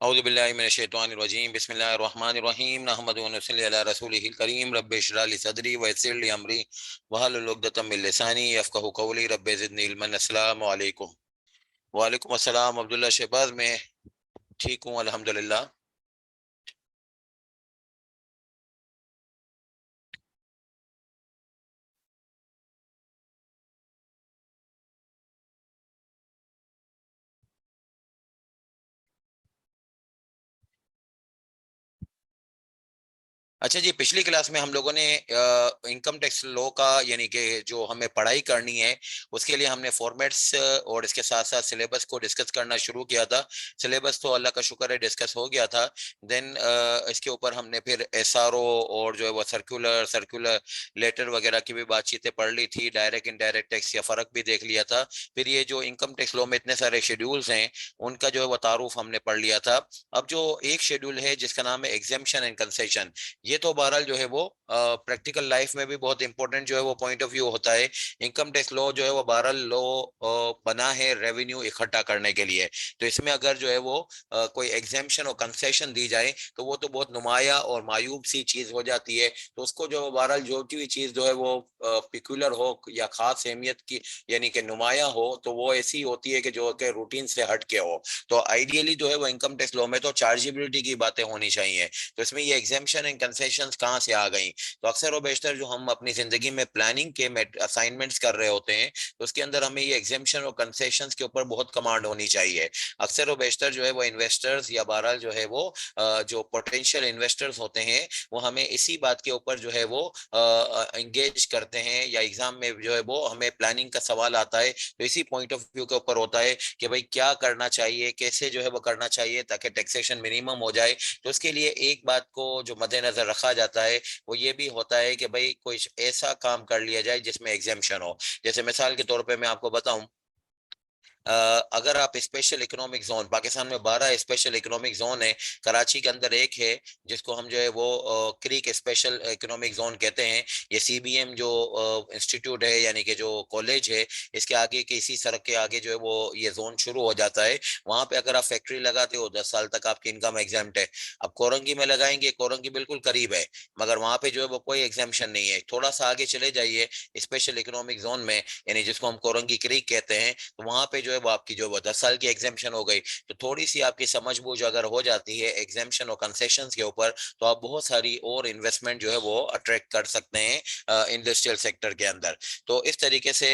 औज़ु बिल्लाहि मिनश शैतानिर रजीम बिस्मिल्लाहिर रहमानिर रहीम नहमदुहु व नसल्ली अला रसूलिहिल करीम रब्बि इश्रह ली सदरी व यस्सिर ली अमरी वहलुल उक़दतम मिन लिसानी यफ़क़हू क़ौली रब्बि ज़िदनी इल्मन। अस्सलामु अलैकुम। वालेकुम अस्सलाम। अब्दुल्ला शहबाज, मैं ठीक हूँ अल्हम्दुलिल्लाह। अच्छा जी, पिछली क्लास में हम लोगों ने इनकम टैक्स लॉ का यानी कि जो हमें पढ़ाई करनी है उसके लिए हमने फॉर्मेट्स और इसके साथ साथ सिलेबस को डिस्कस करना शुरू किया था। सिलेबस तो अल्लाह का शुक्र है डिस्कस हो गया था। देन इसके ऊपर हमने फिर एसआरओ और जो है वो सर्कुलर सर्कुलर लेटर वगैरह की भी बातचीतें पढ़ ली थी। डायरेक्ट इनडायरेक्ट टैक्स का फ़र्क भी देख लिया था। फिर ये जो इनकम टैक्स लॉ में इतने सारे शेड्यूल्स हैं उनका जो है वो तारुफ हमने पढ़ लिया था। अब जो एक शेड्यूल है जिसका नाम है एग्जेम्पशन एंड कंसेशन, ये तो बहरहाल जो है वो प्रैक्टिकल लाइफ में भी बहुत इंपॉर्टेंट जो है वो पॉइंट ऑफ व्यू होता है। इनकम टैक्स लॉ जो है वो बहरहाल लॉ बना है रेवेन्यू इकट्ठा करने के लिए। तो इसमें अगर जो है वो कोई एग्जेम्पशन और कंसेशन दी जाए तो वो तो बहुत नुमाया और मायूब सी चीज हो जाती है। तो उसको जो बहरहाल जो भी चीज जो है वो पिक्यूलर हो या खास अहमियत की यानी कि नुमाया हो तो वो ऐसी होती है कि जो कि रूटीन से हट के हो। तो आइडियली जो है वो इनकम टैक्स लॉ में तो चार्जेबिलिटी की बातें होनी चाहिए। तो इसमें ये एग्जेम्पशन एंड कंसेशंस कहाँ से आ गई? तो अक्सर और बेशतर जो हम अपनी जिंदगी में प्लानिंग के असाइनमेंट्स कर रहे होते हैं तो उसके अंदर हमें ये एग्जेम्पशन और कंसेशंस के ऊपर बहुत कमांड होनी चाहिए। अक्सर और बेशतर जो है वो इन्वेस्टर्स या बहरहाल जो है वो जो पोटेंशियल इन्वेस्टर्स होते हैं वो हमें इसी बात के ऊपर जो है वो एंगेज करते हैं या एग्जाम में जो है वो हमें प्लानिंग का सवाल आता है तो इसी पॉइंट ऑफ व्यू के ऊपर होता है कि भाई क्या करना चाहिए, कैसे जो है वो करना चाहिए ताकि टैक्सेशन मिनिमम हो जाए। तो उसके लिए एक बात को जो मद्देनजर रखा जाता है वो ये भी होता है कि भाई कोई ऐसा काम कर लिया जाए जिसमें एग्जेम्पशन हो। जैसे मिसाल के तौर पे मैं आपको बताऊं, अगर आप स्पेशल इकोनॉमिक जोन, पाकिस्तान में 12 स्पेशल इकोनॉमिक जोन है, कराची के अंदर एक है जिसको हम जो है वो क्रीक स्पेशल इकोनॉमिक जोन कहते हैं। ये सीबीएम जो इंस्टीट्यूट है यानी कि जो कॉलेज है इसके आगे के इसी सड़क के आगे जो है वो ये जोन शुरू हो जाता है। वहां पे अगर आप फैक्ट्री लगाते हो 10 साल तक आपकी इनकम एग्जाम्प्ट है। अब कोरंगी में लगाएंगे, कोरंगी बिल्कुल करीब है मगर वहां पे जो है वो कोई एग्जामेशन नहीं है। थोड़ा सा आगे चले जाइए स्पेशल इकोनॉमिक जोन में यानी जिसको हम कोरंगी क्रीक कहते हैं, तो वहां पे जो है वो आपकी जो है 10 साल की एग्जामेशन हो गई। तो थोड़ी सी आपकी समझ बूझ अगर हो जाती है एग्जामेशन और कंसेशंस के ऊपर तो आप बहुत सारी और इन्वेस्टमेंट जो है वो अट्रैक्ट कर सकते हैं इंडस्ट्रियल सेक्टर के अंदर। तो इस तरीके से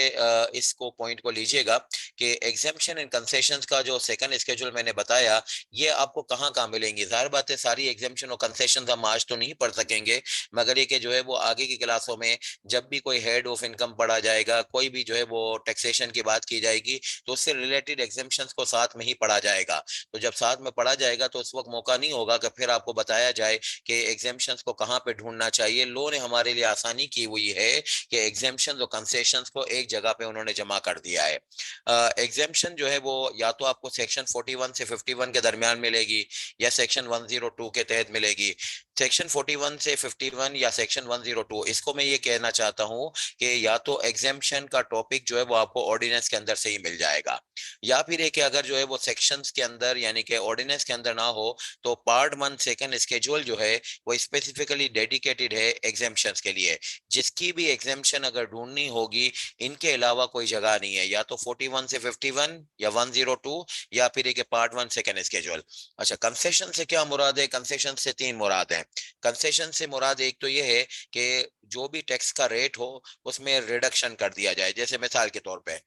इसको पॉइंट को लीजिएगा कि एग्जामेशन एंड कंसेशंस का जो सेकंड स्केड्यूल मैंने बताया ये आपको कहाँ कहाँ मिलेंगे। जाहिर बात है सारी एग्जामेशन और कंसेशंस हम आज तो नहीं पढ़ सकेंगे मगर ये कि जो है वो आगे की क्लासों में जब भी कोई हेड ऑफ इनकम पढ़ा जाएगा, कोई भी जो है वो टैक्सेशन की बात की जाएगी तो उससे रिलेटेड एग्जेम्पशंस को साथ में ही पढ़ा जाएगा। तो जब साथ में पढ़ा जाएगा तो उस वक्त मौका नहीं होगा कि फिर आपको बताया जाए कि एग्जेम्पशंस को कहाँ पे ढूंढना चाहिए। लॉ ने हमारे लिए आसानी की हुई है कि एग्जेम्पशंस और कंसेशंस को एक जगह पे उन्होंने जमा कर दिया है। एग्जेम्पशन जो है वो या तो आपको सेक्शन 41 से 51 के दरमियान मिलेगी या सेक्शन 102 के तहत मिलेगी। सेक्शन 41 से 51 या सेक्शन 102 इसको मैं ये कहना चाहता हूँ कि या तो एग्जेम्पशन का टॉपिक जो है वो आपको ऑर्डिनेंस के अंदर से ही मिल जाएगा या फिर एक अगर जो है वो सेक्शंस के अंदर यानी कि ऑर्डिनेंस के अंदर ना हो तो पार्ट 1 सेकंड स्केड्यूल जो है वो स्पेसिफिकली डेडिकेटेड है एग्जेम्पशंस के लिए। जिसकी भी एग्जेम्पशन अगर ढूंढनी होगी इनके अलावा कोई जगह नहीं है, या तो 41 से 51 या 102 या फिर एक पार्ट 1 सेकंड स्केड्यूल। अच्छा, कंसेशन से क्या मुराद है? कंसेशन से तीन मुराद है। कंसेशन से मुराद एक तो ये है कि जो भी टैक्स का रेट हो उसमें रिडक्शन कर दिया जाए। जैसे मिसाल के तौर पे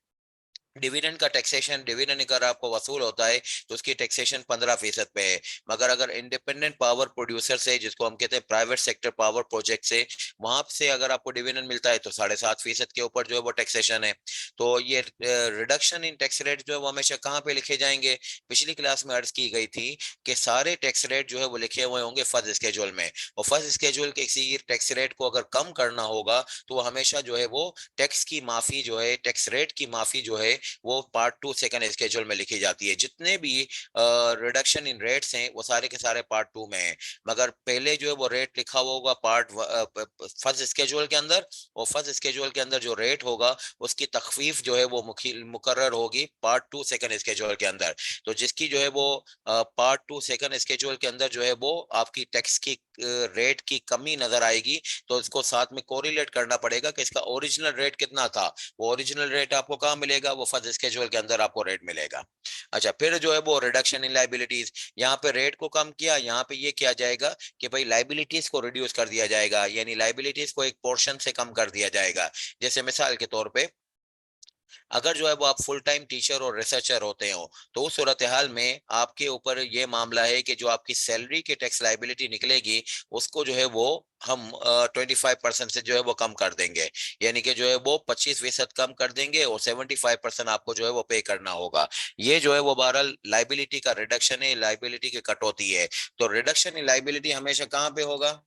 डिविडेंड का टैक्सेशन, डिविडेंड अगर आपको वसूल होता है तो उसकी टैक्सेशन 15% पे है। मगर अगर इंडिपेंडेंट पावर प्रोड्यूसर से जिसको हम कहते हैं प्राइवेट सेक्टर पावर प्रोजेक्ट से वहां से अगर आपको डिविडेंड मिलता है तो 7.5% के ऊपर जो है वो टैक्सेशन है। तो ये रिडक्शन इन टैक्स रेट जो है वो हमेशा कहाँ पे लिखे जाएंगे? पिछली क्लास में अर्ज की गई थी कि सारे टैक्स रेट जो है वो लिखे हुए होंगे फर्स्ट स्केड्यूल में, और फर्स्ट स्केड्यूल के किसी टैक्स रेट को अगर कम करना होगा तो वो हमेशा जो है वो टैक्स की माफी जो है, टैक्स रेट की माफी जो है वो पार्ट 2 सेकंड स्केड्यूल में लिखी जाती है। जितने भी रिडक्शन इन रेट्स हैं वो सारे के सारे पार्ट 2 में हैं, मगर पहले जो है वो रेट लिखा हुआ होगा पार्ट फर्स्ट स्केड्यूल के अंदर, और फर्स्ट स्केड्यूल के अंदर जो रेट होगा उसकी तखफीफ जो है वो मुकर्रर होगी पार्ट 2 सेकंड स्केड्यूल के अंदर। तो जिसकी जो है वो पार्ट 2 सेकंड स्केड्यूल के अंदर जो है वो आपकी टैक्स की रेट की कमी नजर आएगी, तो इसको साथ में कोरिलेट करना पड़ेगा कि इसका ओरिजिनल रेट कितना था। वो ओरिजिनल रेट आपको कहाँ मिलेगा, वो फर्स्ट स्केड्यूल के अंदर आपको रेट मिलेगा। अच्छा, फिर जो है वो रिडक्शन इन लाइबिलिटीज, यहाँ पे रेट को कम किया, यहाँ पे ये किया जाएगा कि भाई लाइबिलिटीज को रिड्यूस कर दिया जाएगा, यानी लाइबिलिटीज को एक पोर्शन से कम कर दिया जाएगा। जैसे मिसाल के तौर पे अगर जो है वो आप फुल टाइम टीचर और रिसर्चर होते हो, तो उस सूरत हाल में आपके ऊपर ये मामला है कि जो आपकी सैलरी की टैक्स लाइबिलिटी निकलेगी उसको जो है वो हम 25% से जो है वो कम कर देंगे, यानी कि जो है वो 25% कम कर देंगे और 75% आपको जो है वो पे करना होगा। ये जो है वो बहरहाल लाइबिलिटी का रिडक्शन है, लाइबिलिटी की कटौती है। तो रिडक्शन इन लाइबिलिटी हमेशा कहाँ पे होगा,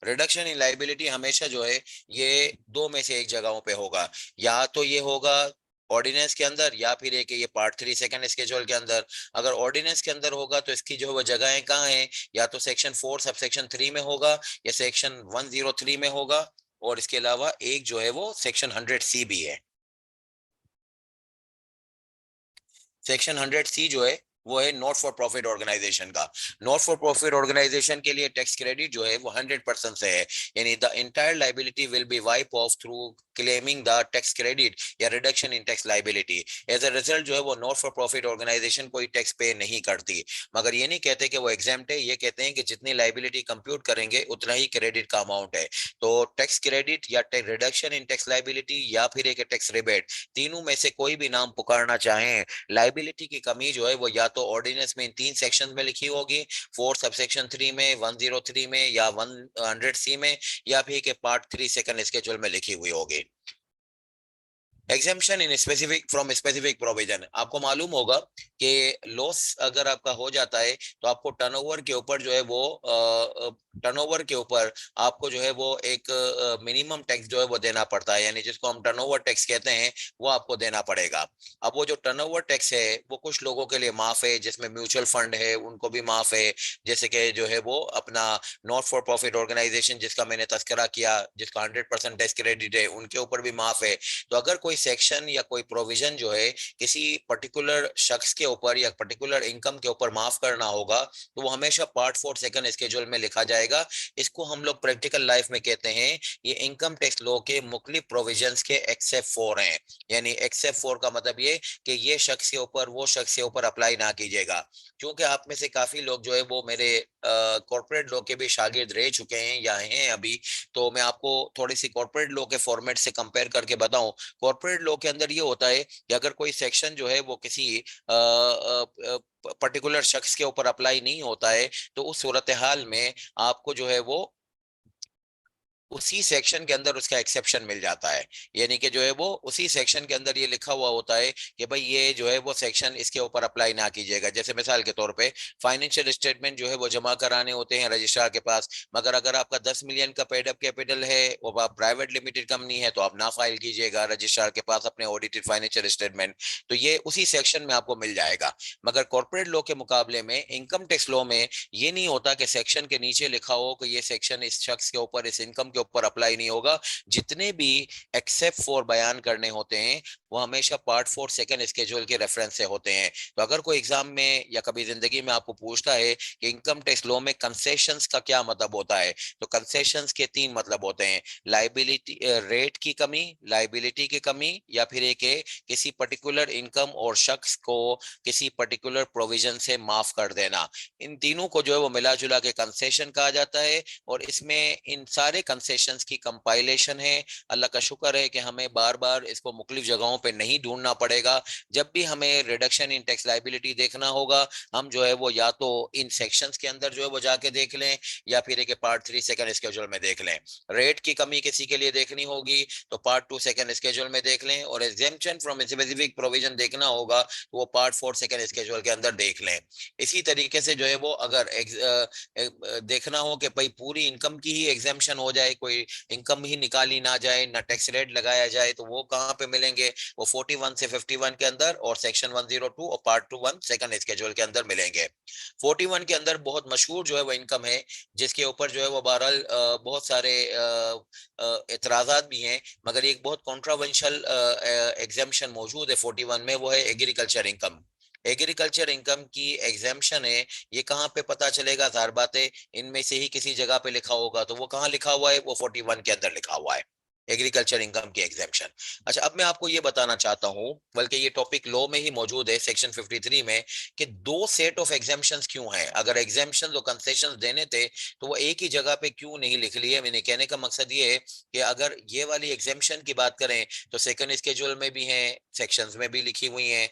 रिडक्शन इन लाइबिलिटी हमेशा जो है ये दो में से एक जगहों पे होगा। या तो ये होगा ऑर्डिनेंस के अंदर, या फिर एक ये पार्ट 3 सेकंड स्केड्यूल के अंदर। अगर ऑर्डिनेंस के अंदर होगा तो इसकी जो है वो जगहें कहाँ हैं, या तो सेक्शन 4 सब सेक्शन 3 में होगा, या सेक्शन 103 में होगा, और इसके अलावा एक जो है वो सेक्शन 100C भी है। सेक्शन 100C जो है वो है नॉट फॉर प्रॉफिट ऑर्गेनाइजेशन का। नॉट फॉर प्रॉफिट ऑर्गेनाइजेशन के लिए टैक्स क्रेडिट जो है वो 100% से है, यानी the entire liability will be wipe off through claiming the tax credit या reduction in tax liability. As a result जो है वो नॉट फॉर प्रॉफिट ऑर्गेनाइजेशन कोई टैक्स पे नहीं करती, मगर ये नहीं कहते कि वो एग्जाम्प्ट है, ये कहते हैं कि जितनी लाइबिलिटी कंप्यूट करेंगे उतना ही क्रेडिट का अमाउंट है। तो टैक्स क्रेडिट या रिडक्शन इन टैक्स लाइबिलिटी या फिर एक टैक्स रिबेट, तीनों में से कोई भी नाम पुकारना चाहें, लाइबिलिटी की कमी जो है वो या तो ऑर्डिनेंस में इन 3 सेक्शन में लिखी होगी, 4 सबसेक्शन 3 में, 103 में, या 100C में, या फिर के पार्ट 3 सेकंड स्केड्यूल में लिखी हुई होगी। Exemption in specific from specific provision, आपको मालूम होगा कि लॉस अगर आपका हो जाता है तो आपको टर्नओवर के ऊपर जो है वो टर्नओवर के ऊपर आपको जो है वो एक मिनिमम टैक्स जो है वो देना पड़ता है, यानी जिसको हम टर्नओवर टैक्स कहते हैं वो आपको देना पड़ेगा। अब वो जो टर्नओवर टैक्स है वो कुछ लोगों के लिए माफ है, जिसमें म्यूचुअल फंड है उनको भी माफ है, जैसे कि जो है वो अपना नॉट फॉर प्रॉफिट ऑर्गेनाइजेशन जिसका मैंने तस्करा किया, जिसका 100% टैक्स क्रेडिट है, उनके ऊपर भी माफ है। तो अगर कोई सेक्शन या कोई प्रोविजन जो है किसी पर्टिकुलर शख्स के ऊपर या पर्टिकुलर इनकम के ऊपर माफ करना होगा, तो वो हमेशा पार्ट 4 सेकंड स्केड्यूल में लिखा जाएगा। इसको हम लोग प्रैक्टिकल लाइफ में कहते हैं, ये इनकम टैक्स लॉ के मुख्तलिफ प्रोविजंस के एक्सेप्ट 4 हैं। यानी एक्सेप्ट 4 का मतलब ये कि ये शख्स के ऊपर वो शख्स के ऊपर अप्लाई ना कीजिएगा। क्योंकि आप में से काफी लोग जो है वो मेरे कॉर्पोरेट लॉ के भी शागिर्द रह चुके हैं या हैं अभी, तो मैं आपको थोड़ी सी कॉर्पोरेट लॉ के फॉर्मेट से कंपेयर करके बताऊं। कॉर्पोरेट लॉ के अंदर ये होता है कि अगर कोई सेक्शन जो है वो किसी पर्टिकुलर शख्स के ऊपर अप्लाई नहीं होता है, तो उस सूरत हाल में आपको जो है वो उसी सेक्शन के अंदर उसका एक्सेप्शन मिल जाता है। यानी कि जो है वो उसी सेक्शन के अंदर ये लिखा हुआ होता है कि भाई ये जो है वो सेक्शन इसके ऊपर अप्लाई ना कीजिएगा। जैसे मिसाल के तौर पे फाइनेंशियल स्टेटमेंट जो है वो जमा कराने होते हैं रजिस्ट्रार के पास, मगर अगर आपका 10 मिलियन का पेड अप कैपिटल है और आप प्राइवेट लिमिटेड कंपनी है तो आप ना फाइल कीजिएगा रजिस्ट्रार के पास अपने ऑडिटेड फाइनेंशियल स्टेटमेंट, तो ये उसी सेक्शन में आपको मिल जाएगा। मगर कॉर्पोरेट लॉ के मुकाबले में इनकम टैक्स लॉ में ये नहीं होता कि सेक्शन के नीचे लिखा हो कि ये सेक्शन इस शख्स के ऊपर इस इनकम के ऊपर अप्लाई नहीं होगा। जितने भी एक्सेप्ट फॉर बयान करने होते हैं वो हमेशा पार्ट 4 सेकंड स्केड्यूल के रेफरेंस से होते हैं। तो अगर कोई एग्जाम में या कभी जिंदगी में आपको पूछता है कि इनकम टैक्स लॉ में कंसेशंस का क्या मतलब होता है, तो कंसेशंस के 3 मतलब होते हैं, लाइबिलिटी रेट की कमी, लाइबिलिटी की कमी, या फिर एक किसी पर्टिकुलर इनकम और शख्स को किसी पर्टिकुलर प्रोविजन से माफ कर देना। इन तीनों को जो है वो मिला जुला के कंसेशन कहा जाता है। और इसमें इन सारे कंसेशंस की कंपाइलेशन है। अल्लाह का शुक्र है कि हमें बार बार इसको मुख्तलिफ जगहों पे नहीं ढूंढना पड़ेगा। जब भी हमें रिडक्शन इन टैक्स लाइबिलिटी देखना होगा, हम जो है वो या तो इन सेक्शंस के अंदर जो है वो जाके देख लें, या फिर एक पार्ट 3 सेकंड स्केड्यूल में देख लें। रेट की कमी किसी के लिए देखनी होगी तो पार्ट 2 सेकंड स्केड्यूल में देख लें, और एग्जेम्पशन फ्रॉम स्पेसिफिक प्रोविजन देखना होगा तो वो पार्ट 4 सेकंड स्केड्यूल के अंदर देख लें। इसी तरीके से जो है वो अगर देखना हो कि भाई पूरी इनकम की ही एग्जाम्पशन हो जाए जाए, कोई इनकम ही निकाली ना जाए, ना टैक्स रेट लगाया जाए, तो वो कहाँ पे मिलेंगे? वो 41 से 51 के अंदर और सेक्शन 102 और पार्ट 2 1 सेकंड स्केड्यूल के अंदर मिलेंगे। 41 के अंदर बहुत मशहूर जो है वो इनकम है, जिसके ऊपर जो है वो बहरहाल बहुत सारे एतराजात भी हैं, मगर एक बहुत कॉन्ट्रावेंशियल एग्जाम्शन मौजूद है 41 में, वो है एग्रीकल्चर इनकम। एग्रीकल्चर इनकम की एग्जाम्शन है, ये कहाँ पे पता चलेगा? ज़ाहिर बात है इनमें से ही किसी जगह पे लिखा होगा, तो वो कहाँ लिखा हुआ है? वो 41 के अंदर लिखा हुआ है, एग्रीकल्चर इनकम की एग्जाम्शन। अच्छा, अब मैं आपको ये बताना चाहता हूँ, बल्कि ये टॉपिक लॉ में ही मौजूद है सेक्शन 53 में, कि दो सेट ऑफ एग्जाम्शंस क्यों हैं। अगर एग्जाम्शंस और कंसेशंस देने थे तो वो एक ही जगह पे क्यों नहीं लिख लिए? मैंने कहने का मकसद ये है कि अगर ये वाली एग्जाम्शन की बात करें तो सेकंड स्केड्यूल में भी हैं, सेक्शंस में भी लिखी हुई हैं।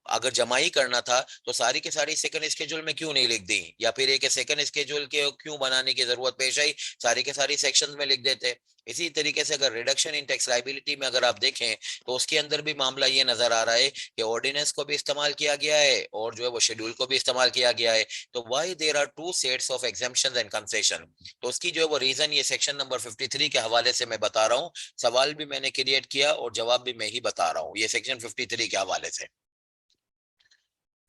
अगर जमाई करना था तो सारी की सारी सेकंड स्केड्यूल में क्यों नहीं लिख दी, या फिर एक सेकंड स्केड्यूल के क्यों बनाने की जरूरत पेश आई, सारी के सारी सेक्शंस में लिख देते। इसी तरीके से अगर रिडक्शन इन टैक्स लायबिलिटी में अगर आप देखें तो उसके अंदर भी मामला ये नजर आ रहा है कि ऑर्डिनेंस को भी इस्तेमाल किया गया है और जो है वो शेड्यूल को भी इस्तेमाल किया गया है। तो why there are two sets of exemptions and concession? तो उसकी जो है वो रीजन ये सेक्शन नंबर 53 के हवाले से मैं बता रहा हूँ। सवाल भी मैंने क्रिएट किया और जवाब भी मैं ही बता रहा हूँ, ये सेक्शन 53 के हवाले से।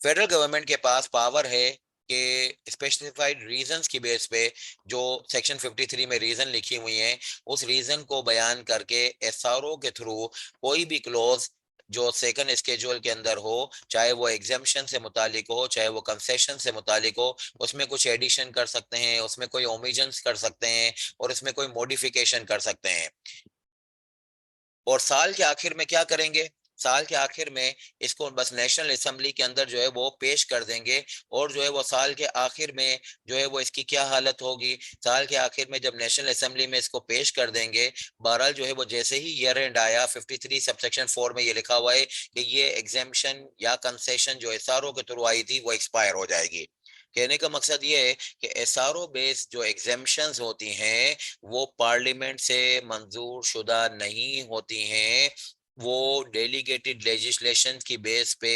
फेडरल गवर्नमेंट के पास पावर है कि स्पेसिफाइड रीजंस की बेस पे जो सेक्शन 53 में रीजन लिखी हुई हैं, उस रीजन को बयान करके एसआरओ के थ्रू कोई भी क्लोज जो सेकंड स्केड्यूल के अंदर हो, चाहे वो एग्जाम्शन से मुतालिक हो, चाहे वो कंसेशन से मुतालिक हो, उसमें कुछ एडिशन कर सकते हैं, उसमें कोई ओमिजन्स कर सकते हैं और उसमें कोई मॉडिफिकेशन कर सकते हैं। और साल के आखिर में क्या करेंगे? साल के आखिर में इसको बस नेशनल असेंबली के अंदर जो है वो पेश कर देंगे, और जो है वो साल के आखिर में जो है वो इसकी क्या हालत होगी, साल के आखिर में जब नेशनल असेंबली में इसको पेश कर देंगे, बहरहाल जो है वो जैसे ही ईयर एंड आया 53 सबसेक्शन 4 में ये लिखा हुआ है कि ये एग्जेम्पशन या कंसेशन जो एसआरओ के थ्रू आई थी वो एक्सपायर हो जाएगी। कहने का मकसद ये है कि एसआरओ बेस्ड जो एग्जेम्पशंस होती हैं वो पार्लियामेंट से मंजूर शुदा नहीं होती हैं, वो डेलीगेटेड लेजिस्लेशन की बेस पे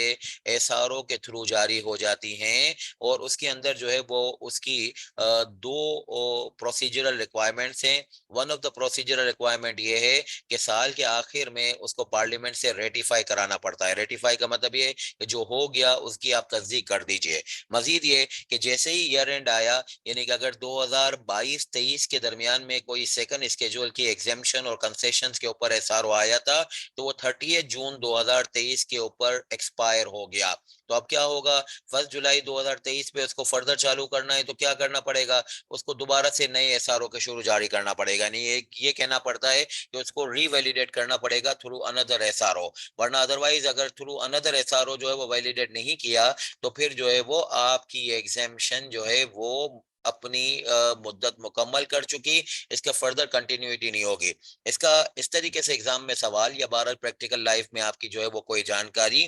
एसआरओ के थ्रू जारी हो जाती हैं। और उसके अंदर जो है वो उसकी दो प्रोसीजरल रिक्वायरमेंट्स हैं। One of the procedural requirement ये है कि साल के आखिर में उसको पार्लियामेंट से रेटिफाई कराना पड़ता है। रेटिफाई का मतलब ये है कि जो हो गया उसकी आप तस्दीक कर दीजिए। मजीद ये कि जैसे ही ईयर एंड आया, यानी कि अगर 2022-23 के दरमियान में कोई सेकंड स्केड्यूल की एग्जेम्पशन और कंसेशंस के ऊपर एसआरओ आया था तो वो 30 जून 2023 के ऊपर एक्सपायर हो गया। तो अब क्या होगा? 1 जुलाई 2023 पे उसको फर्दर चालू करना है तो क्या करना पड़ेगा? उसको दोबारा से नए एसआरओ के शुरू जारी करना पड़ेगा। नहीं, ये कहना पड़ता है कि उसको रीवैलिडेट करना पड़ेगा थ्रू अनदर एसआरओ, वरना अदरवाइज अगर थ्रू अनदर एसआरओ जो है वो वैलिडेट नहीं किया तो फिर जो है वो आपकी एग्जेम्पशन जो है वो अपनी मुद्दत मुकम्मल कर चुकी, इसका फर्दर कंटिन्यूटी नहीं होगी। इसका इस तरीके से एग्जाम में सवाल या बारह प्रैक्टिकल लाइफ में आपकी जो है वो कोई जानकारी,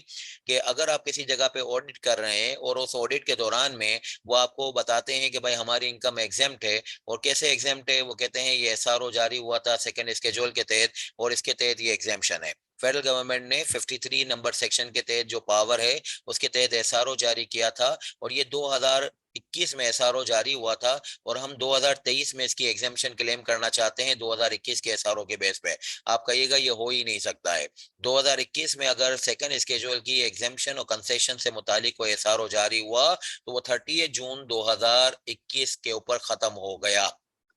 कि अगर आप किसी जगह पे ऑडिट कर रहे हैं और उस ऑडिट के दौरान में वो आपको बताते हैं कि भाई हमारी इनकम एग्जेम्प्ट है, और कैसे एग्जेम्प्ट है? वो कहते हैं ये एसआरओ जारी हुआ था सेकंड स्केड्यूल के तहत और इसके तहत ये एग्जेम्पशन है। फेडरल गवर्नमेंट ने 53 नंबर सेक्शन के तहत जो पावर है उसके तहत एसआरओ जारी किया था, और ये 2021 में एसआरओ जारी हुआ था, और हम 2023 में इसकी एग्जेम्पशन क्लेम करना चाहते हैं 2021 के एसआरओ के बेस पे। आप कहिएगा ये हो ही नहीं सकता है। 2021 में अगर सेकंड स्केड्यूल की एग्जेम्पशन और कंसेशन से मुतालिक कोई एसआरओ जारी हुआ तो वो 30 जून 2021 के ऊपर खत्म हो गया।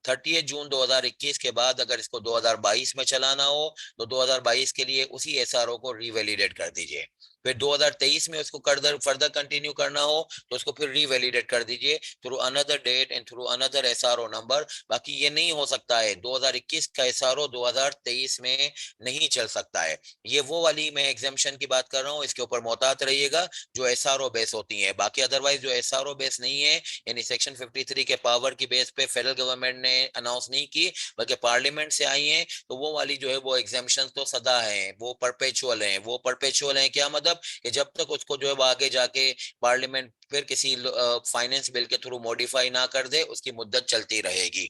30 जून 2021 के बाद अगर इसको 2022 में चलाना हो तो 2022 के लिए उसी एसआरओ को रीवैलिडेट कर दीजिए। फिर 2023 में उसको फर्दर कंटिन्यू करना हो तो उसको फिर रीवैलिडेट कर दीजिए through another date and through another SRO number. बाकी ये नहीं हो सकता है 2021 का एसआरओ 2023 में नहीं चल सकता है। ये वो वाली मैं एग्जाम्पशन की बात कर रहा हूँ, इसके ऊपर मोहतात रहिएगा जो एसआरओ बेस होती है। बाकी अदरवाइज जो एसआरओ बेस नहीं है, यानी सेक्शन 53 के पावर की बेस पे फेडरल गवर्नमेंट ने अनाउंस नहीं की बल्कि पार्लियामेंट से आई हैं, तो वो वाली जो है वो एग्जाम्पशन तो सदा है, वो परपेचुअल है। वो परपेचुअल है क्या मतलब? कि जब तक उसको जो है वो आगे जाके पार्लियामेंट फिर किसी फाइनेंस बिल के थ्रू मॉडिफाई ना कर दे, उसकी मुद्दत चलती रहेगी।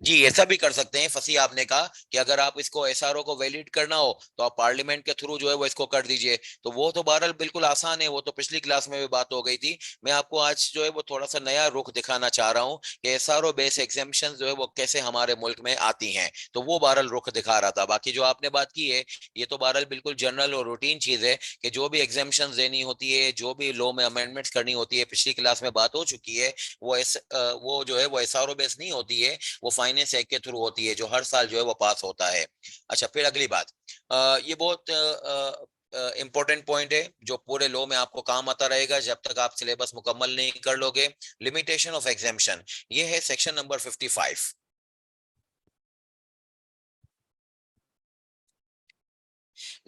जी, ऐसा भी कर सकते हैं। फंसी आपने कहा कि अगर आप इसको एसआरओ को वैलिड करना हो तो आप पार्लियामेंट के थ्रू जो है वो इसको कर दीजिए। तो वो तो बहरहाल बिल्कुल आसान है, वो तो पिछली क्लास में भी बात हो गई थी। मैं आपको आज जो है वो थोड़ा सा नया रुख दिखाना चाह रहा हूँ कि एसआरओ बेस एग्जेम्पशन जो है वो कैसे हमारे मुल्क में आती हैं। तो वो बहरहाल रुख दिखा रहा था। बाकी जो आपने बात की है ये तो बहरहाल बिल्कुल जनरल और रूटीन चीज है कि जो भी एग्जेम्पशन देनी होती है, जो भी लॉ में अमेंडमेंट्स करनी होती है, पिछली क्लास में बात हो चुकी है। वो जो है वो एसआरओ बेस नहीं होती है, वो फाइनेंस एक्ट के थ्रू होती है जो हर साल जो है वो पास होता है। अच्छा, फिर अगली बात, ये बहुत इंपॉर्टेंट पॉइंट है जो पूरे लॉ में आपको काम आता रहेगा जब तक आप सिलेबस मुकम्मल नहीं कर लोगे। लिमिटेशन ऑफ एग्जेम्पशन, ये है सेक्शन नंबर 55।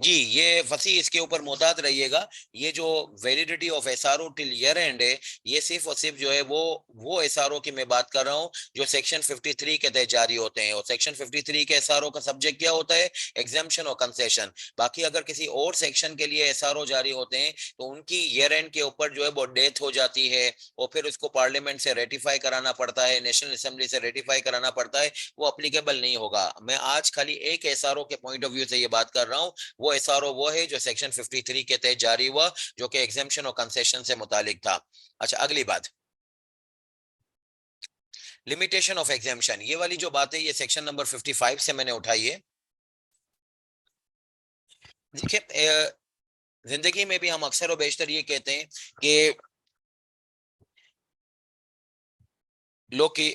जी, ये फंसी इसके ऊपर मोहतात रहिएगा। ये जो validity of SRO till year and है, ये सिर्फ और सिर्फ जो है वो एसआरओ की मैं बात कर रहा हूँ जो सेक्शन 53 के तहत जारी होते हैं। और सेक्शन 53 के एसआरओ का सब्जेक्ट क्या होता है? एग्जाम्पशन और कंसेशन। बाकी अगर किसी और सेक्शन के लिए एसआरओ जारी होते हैं तो उनकी ईयर एंड के ऊपर जो है वो डेथ हो जाती है और फिर उसको पार्लियामेंट से रेटिफाई कराना पड़ता है, नेशनल असेंबली से रेटिफाई कराना पड़ता है। वो अप्लीकेबल नहीं होगा। मैं आज खाली एक एसआरओ के पॉइंट ऑफ व्यू से ये बात कर रहा हूँ। वो एसआरओ वो है जो सेक्शन 53 के तहत जारी हुआ, जो कि एग्जेम्पशन और कंसेशन से मुतालिक था। अच्छा, अगली बात, लिमिटेशन ऑफ एग्जेम्पशन। ये वाली जो बात है ये सेक्शन नंबर 55 से मैंने उठाई है। देखिए, जिंदगी में भी हम अक्सर और बेशतर ये कहते हैं कि लोग की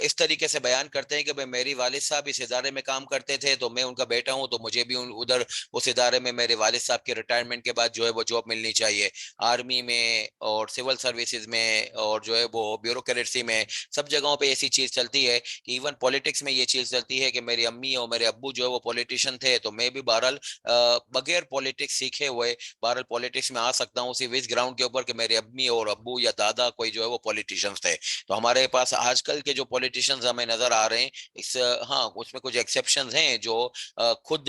इस तरीके से बयान करते हैं कि भाई मेरी वालिद साहब इस इदारे में काम करते थे तो मैं उनका बेटा हूं तो मुझे भी उधर उस इदारे में मेरे वालिद साहब के रिटायरमेंट के बाद जो है वो जॉब मिलनी चाहिए। आर्मी में और सिविल सर्विसेज में और जो है वो ब्यूरोक्रेसी में, सब जगहों पे ऐसी चीज चलती है कि इवन पॉलिटिक्स में ये चीज चलती है कि मेरी अम्मी और मेरे अब्बू जो है वो पॉलिटिशियन थे तो मैं भी बहरहाल बगैर पॉलिटिक्स सीखे हुए बहरहाल पॉलिटिक्स में आ सकता हूँ सिर्फ इस ग्राउंड के ऊपर कि मेरे अम्मी और अब्बू या दादा कोई जो है वो पॉलिटिशियंस थे। तो हमारे पास आजकल के जो पॉलिटिशियंस हमें नजर आ रहे हैं, इस हाँ उसमें कुछ एक्सेप्शंस हैं जो खुद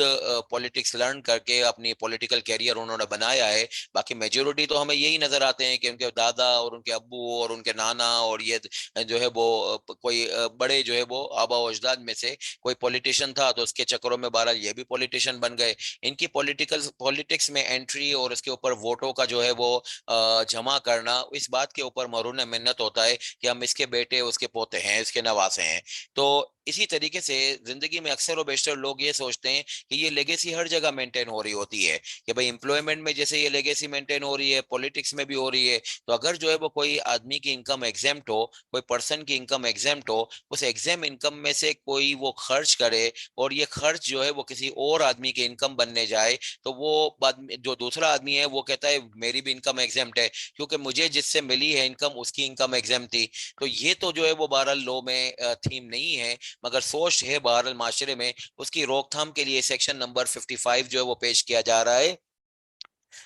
पॉलिटिक्स लर्न करके अपनी पॉलिटिकल कैरियर उन्होंने बनाया है। बाकी मेजोरिटी तो हमें यही नजर आते हैं कि उनके दादा और उनके अब्बू और उनके नाना और ये जो है वो कोई बड़े जो है वो आबा और अजदाद में से कोई पॉलिटिशियन था तो उसके चक्करों में बहरहाल ये भी पॉलिटिशियन बन गए। इनकी पॉलिटिकल पॉलिटिक्स में एंट्री और उसके ऊपर वोटों का जो है वो जमा करना इस बात के ऊपर मरून मिन्नत होता है कि हम इसके बेटे उसके पोते हैं इसके नवासे हैं। तो इसी तरीके से जिंदगी में अक्सर और बेशतर लोग ये सोचते हैं कि ये लेगेसी हर जगह मेंटेन हो रही होती है कि भाई एम्प्लॉयमेंट में जैसे ये लेगेसी मेंटेन हो रही है पॉलिटिक्स में भी हो रही है। तो अगर जो है वो कोई आदमी की इनकम एग्जेम्प्ट हो, कोई पर्सन की इनकम एग्जेम्प्ट हो, उस एग्जेम इनकम में से कोई वो खर्च करे और ये खर्च जो है वो किसी और आदमी की इनकम बनने जाए तो वो जो दूसरा आदमी है वो कहता है मेरी भी इनकम एग्जेम्प्ट है क्योंकि मुझे जिससे मिली है इनकम उसकी इनकम एग्जाम थी। तो ये तो जो है वो बहरहाल लॉ में थीम नहीं है मगर सोच है बहरहाल माशरे में। उसकी रोकथाम के लिए सेक्शन नंबर 55 जो है वो पेश किया जा रहा है।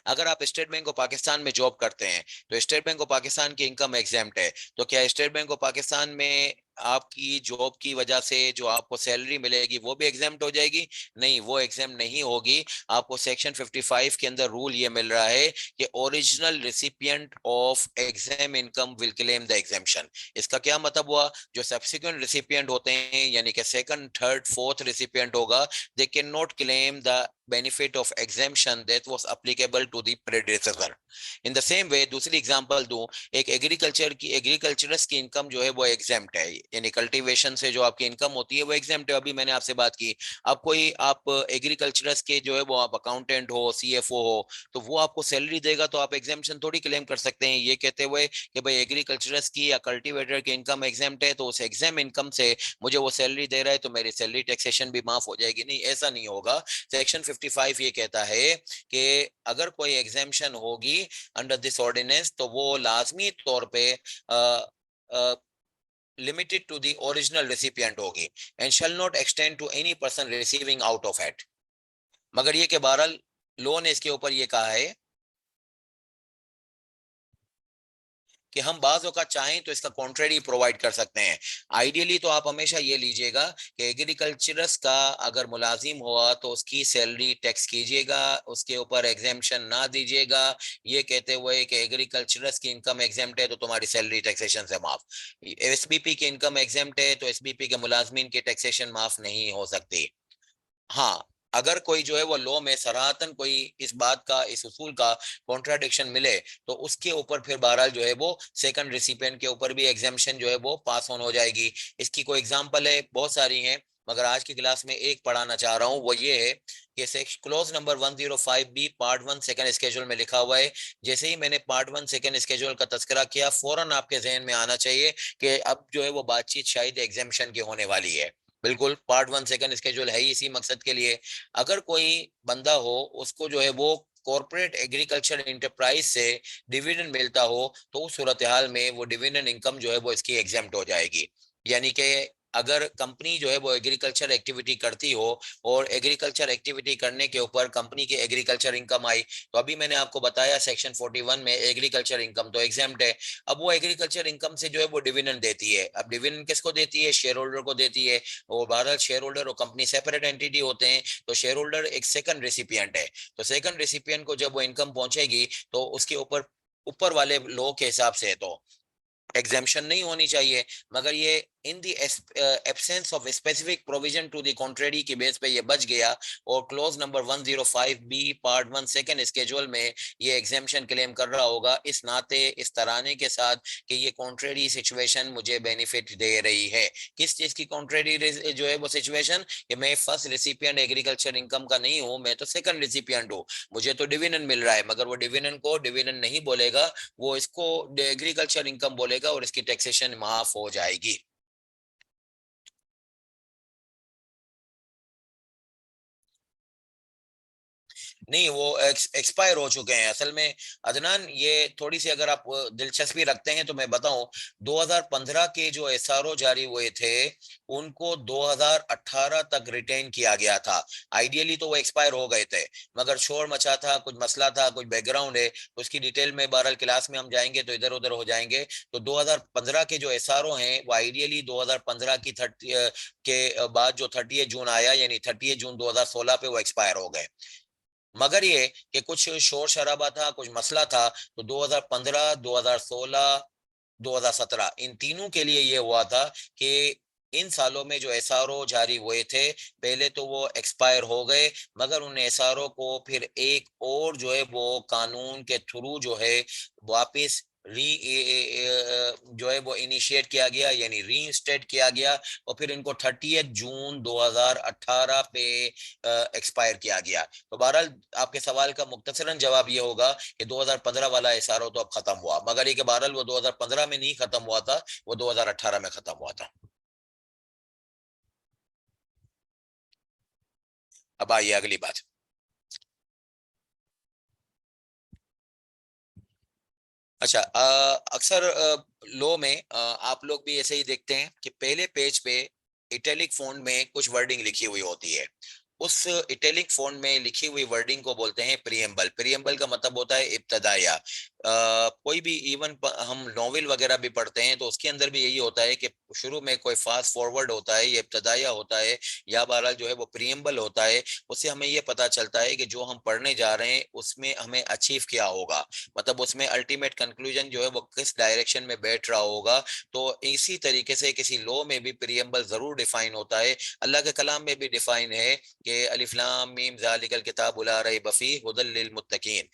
अगर आप स्टेट बैंक ऑफ पाकिस्तान में जॉब करते हैं तो स्टेट बैंक ऑफ पाकिस्तान की इनकम एग्जाम्प्ट है। तो क्या स्टेट बैंक ऑफ पाकिस्तान में आपकी जॉब की वजह से जो आपको सैलरी मिलेगी वो भी एग्जाम्प्ट हो जाएगी? नहीं, वो एग्जाम नहीं होगी। आपको सेक्शन 55 के अंदर रूल ये मिल रहा है कि original recipient of exam income will claim the exemption. इसका क्या मतलब हुआ? जो सब्सिक्वेंट रिसिपिएंट होते हैं यानी कि सेकंड थर्ड फोर्थ रिसिपिएंट होगा, they can not claim the benefit of exemption that was applicable to the predecessor. In the same way, दूसरी एग्जांपल दूं, एक एग्रीकल्चरस की इनकम जो है वो एग्जेम्प्ट है यानी कल्टीवेशन से जो आपकी इनकम होती है वो एग्जेम्प्ट है। अभी मैंने आपसे बात की, आप एग्रीकल्चरस के जो है वो आप अकाउंटेंट हो सीएफओ हो तो वो आपको सैलरी देगा तो आप एग्जेम्पशन थोड़ी क्लेम कर सकते हैं ये कहते हुए कि भाई एग्रीकल्चरस की या कल्टीवेटर की इनकम एग्जेम्प्ट है तो उस एग्जाम इनकम से मुझे वो सैलरी दे रहा है तो मेरी सैलरी टैक्सेशन भी माफ हो जाएगी। नहीं, ऐसा नहीं होगा। सेक्शन 55 ये कहता है कि अगर कोई एग्जेम्पशन होगी अंडर दिस ऑर्डिनेंस तो वो लाजमी तौर पे limited to the original recipient होगी and shall not extend to any person receiving out of it. मगर ये कि बहरहाल लॉ ने इसके ऊपर ये कहा है कि हम बाज़ औक़ात चाहें तो इसका कॉन्ट्रेरी प्रोवाइड कर सकते हैं। आइडियली तो आप हमेशा ये लीजिएगा कि एग्रीकल्चरस का अगर मुलाजिम हुआ तो उसकी सैलरी टैक्स कीजिएगा, उसके ऊपर एग्जेम्पशन ना दीजिएगा, ये कहते हुए कि एग्रीकल्चरस की इनकम एग्जेम्प्ट है तो तुम्हारी सैलरी टैक्सेशन से माफ। एसबीपी की इनकम एग्जेम्प्ट है तो एसबीपी के मुलाजमीन की टैक्सेशन माफ नहीं हो सकती। हाँ, अगर कोई जो है वो लॉ में सराहतन कोई इस बात का, इस उसूल का कॉन्ट्राडिक्शन मिले, तो उसके ऊपर फिर बहरहाल जो है वो सेकंड रेसिपिएंट के ऊपर भी एग्जाम्शन जो है वो पास ऑन हो जाएगी। इसकी कोई एग्जांपल है, बहुत सारी हैं, मगर आज की क्लास में एक पढ़ाना चाह रहा हूँ, वो ये है कि clause number 105 B part 1 second schedule में लिखा हुआ है। जैसे ही मैंने पार्ट 1 सेकंड स्केड्यूल का तस्करा किया, फौरन आपके जहन में आना चाहिए कि अब जो है वो बातचीत शायद एग्जाम्शन की होने वाली है। बिल्कुल, पार्ट 1 सेकंड स्केड्यूल है ही इसी मकसद के लिए। अगर कोई बंदा हो, उसको जो है वो कॉर्पोरेट एग्रीकल्चर एंटरप्राइज से डिविडेंड मिलता हो, तो उस सूरत हाल में वो डिविडेंड इनकम जो है वो इसकी एग्जेम्प्ट हो जाएगी। यानी कि अगर कंपनी जो है वो एग्रीकल्चर एक्टिविटी करती हो और एग्रीकल्चर एक्टिविटी करने के ऊपर कंपनी की एग्रीकल्चर इनकम आई, तो अभी मैंने आपको बताया सेक्शन 41 में एग्रीकल्चर इनकम तो एग्जेम्प्ट है। अब वो एग्रीकल्चर इनकम से जो है वो डिविडेंड देती है। अब डिविडेंड किसको देती है? शेयर होल्डर को देती है। और भारत शेयर होल्डर और कंपनी सेपरेट एंटिटी होते हैं, तो शेयर होल्डर एक सेकंड रेसिपिएंट है। तो सेकंड रेसिपिएंट को जब वो इनकम पहुंचेगी तो उसके ऊपर ऊपर वाले लॉ के हिसाब से तो एग्जाम्शन नहीं होनी चाहिए। मगर ये in the absence of specific provision to the contrary की बेस पे ये बच गया, और clause number 105 B part 1 second schedule में ये एग्जाम्शन क्लेम कर रहा होगा, इस नाते इस तराने के साथ कि ये कॉन्ट्रेरी सिचुएशन मुझे बेनिफिट दे रही है। किस चीज की कॉन्ट्रेरी जो है वो सिचुएशन, कि मैं फर्स्ट रेसिपिएंट एग्रीकल्चर इनकम का नहीं हूं, मैं तो सेकंड रेसिपिएंट हूं, मुझे तो डिविडेंड मिल रहा है, मगर वो डिविडेंड को डिविडेंड नहीं बोलेगा, वो इसको एग्रीकल्चर इनकम बोलेगा और इसकी टैक्सेशन माफ हो जाएगी। नहीं, वो एक्सपायर हो चुके हैं असल में। अदनान, ये थोड़ी सी अगर आप दिलचस्पी रखते हैं तो मैं बताऊं, 2015 के जो एसआरओ जारी हुए थे उनको 2018 तक रिटेन किया गया था। आइडियली तो वो एक्सपायर हो गए थे, मगर शोर मचा था, कुछ मसला था, कुछ बैकग्राउंड है, तो उसकी डिटेल में बहरहाल क्लास में हम जाएंगे तो इधर उधर हो जाएंगे। तो 2015 के जो एसआरओ हैं वो आइडियली 2015 की 30 के बाद जो 30 जून आया, यानी 30 जून 2016 पे वो एक्सपायर हो गए। मगर ये कि कुछ शोर शराबा था, कुछ मसला था, तो 2015, 2016, 2017 इन तीनों के लिए ये हुआ था कि इन सालों में जो एसआरओ जारी हुए थे, पहले तो वो एक्सपायर हो गए, मगर उन एसआरओ को फिर एक और जो है वो कानून के थ्रू जो है वापस जो है वो इनिशिएट किया गया, यानी रीइंस्टेट किया गया, और फिर इनको 30 जून 2018 पे एक्सपायर किया गया। तो बहरहाल आपके सवाल का मुख्तसरन जवाब ये होगा कि 2015 वाला एसआरओ तो अब खत्म हुआ, मगर ये कि बहरहाल वो 2015 में नहीं खत्म हुआ था, वो 2018 में खत्म हुआ था। अब आइए अगली बात। अच्छा, अक्सर लॉ में आप लोग भी ऐसे ही देखते हैं कि पहले पेज पे इटैलिक फॉन्ट में कुछ वर्डिंग लिखी हुई होती है। उस इटैलिक फॉन्ट में लिखी हुई वर्डिंग को बोलते हैं प्रियम्बल। प्रियम्बल का मतलब होता है इब्तदाया। कोई भी इवन हम नॉवेल वगैरह भी पढ़ते हैं तो उसके अंदर भी यही होता है कि शुरू में कोई फास्ट फॉरवर्ड होता है, ये इब्तदाया होता है, या बहरहाल जो है वो प्रियम्बल होता है। उससे हमें ये पता चलता है कि जो हम पढ़ने जा रहे हैं उसमें हमें अचीव क्या होगा, मतलब उसमें अल्टीमेट कंक्लूजन जो है वो किस डायरेक्शन में बैठ रहा होगा। तो इसी तरीके से किसी लॉ में भी प्रियम्बल जरूर डिफाइन होता है। अल्लाह के कलाम में भी डिफाइन है कि अलिफ लाम मीम ज़ालिकल किताबु ला रैब फीह हुदल लिल मुत्तकीन।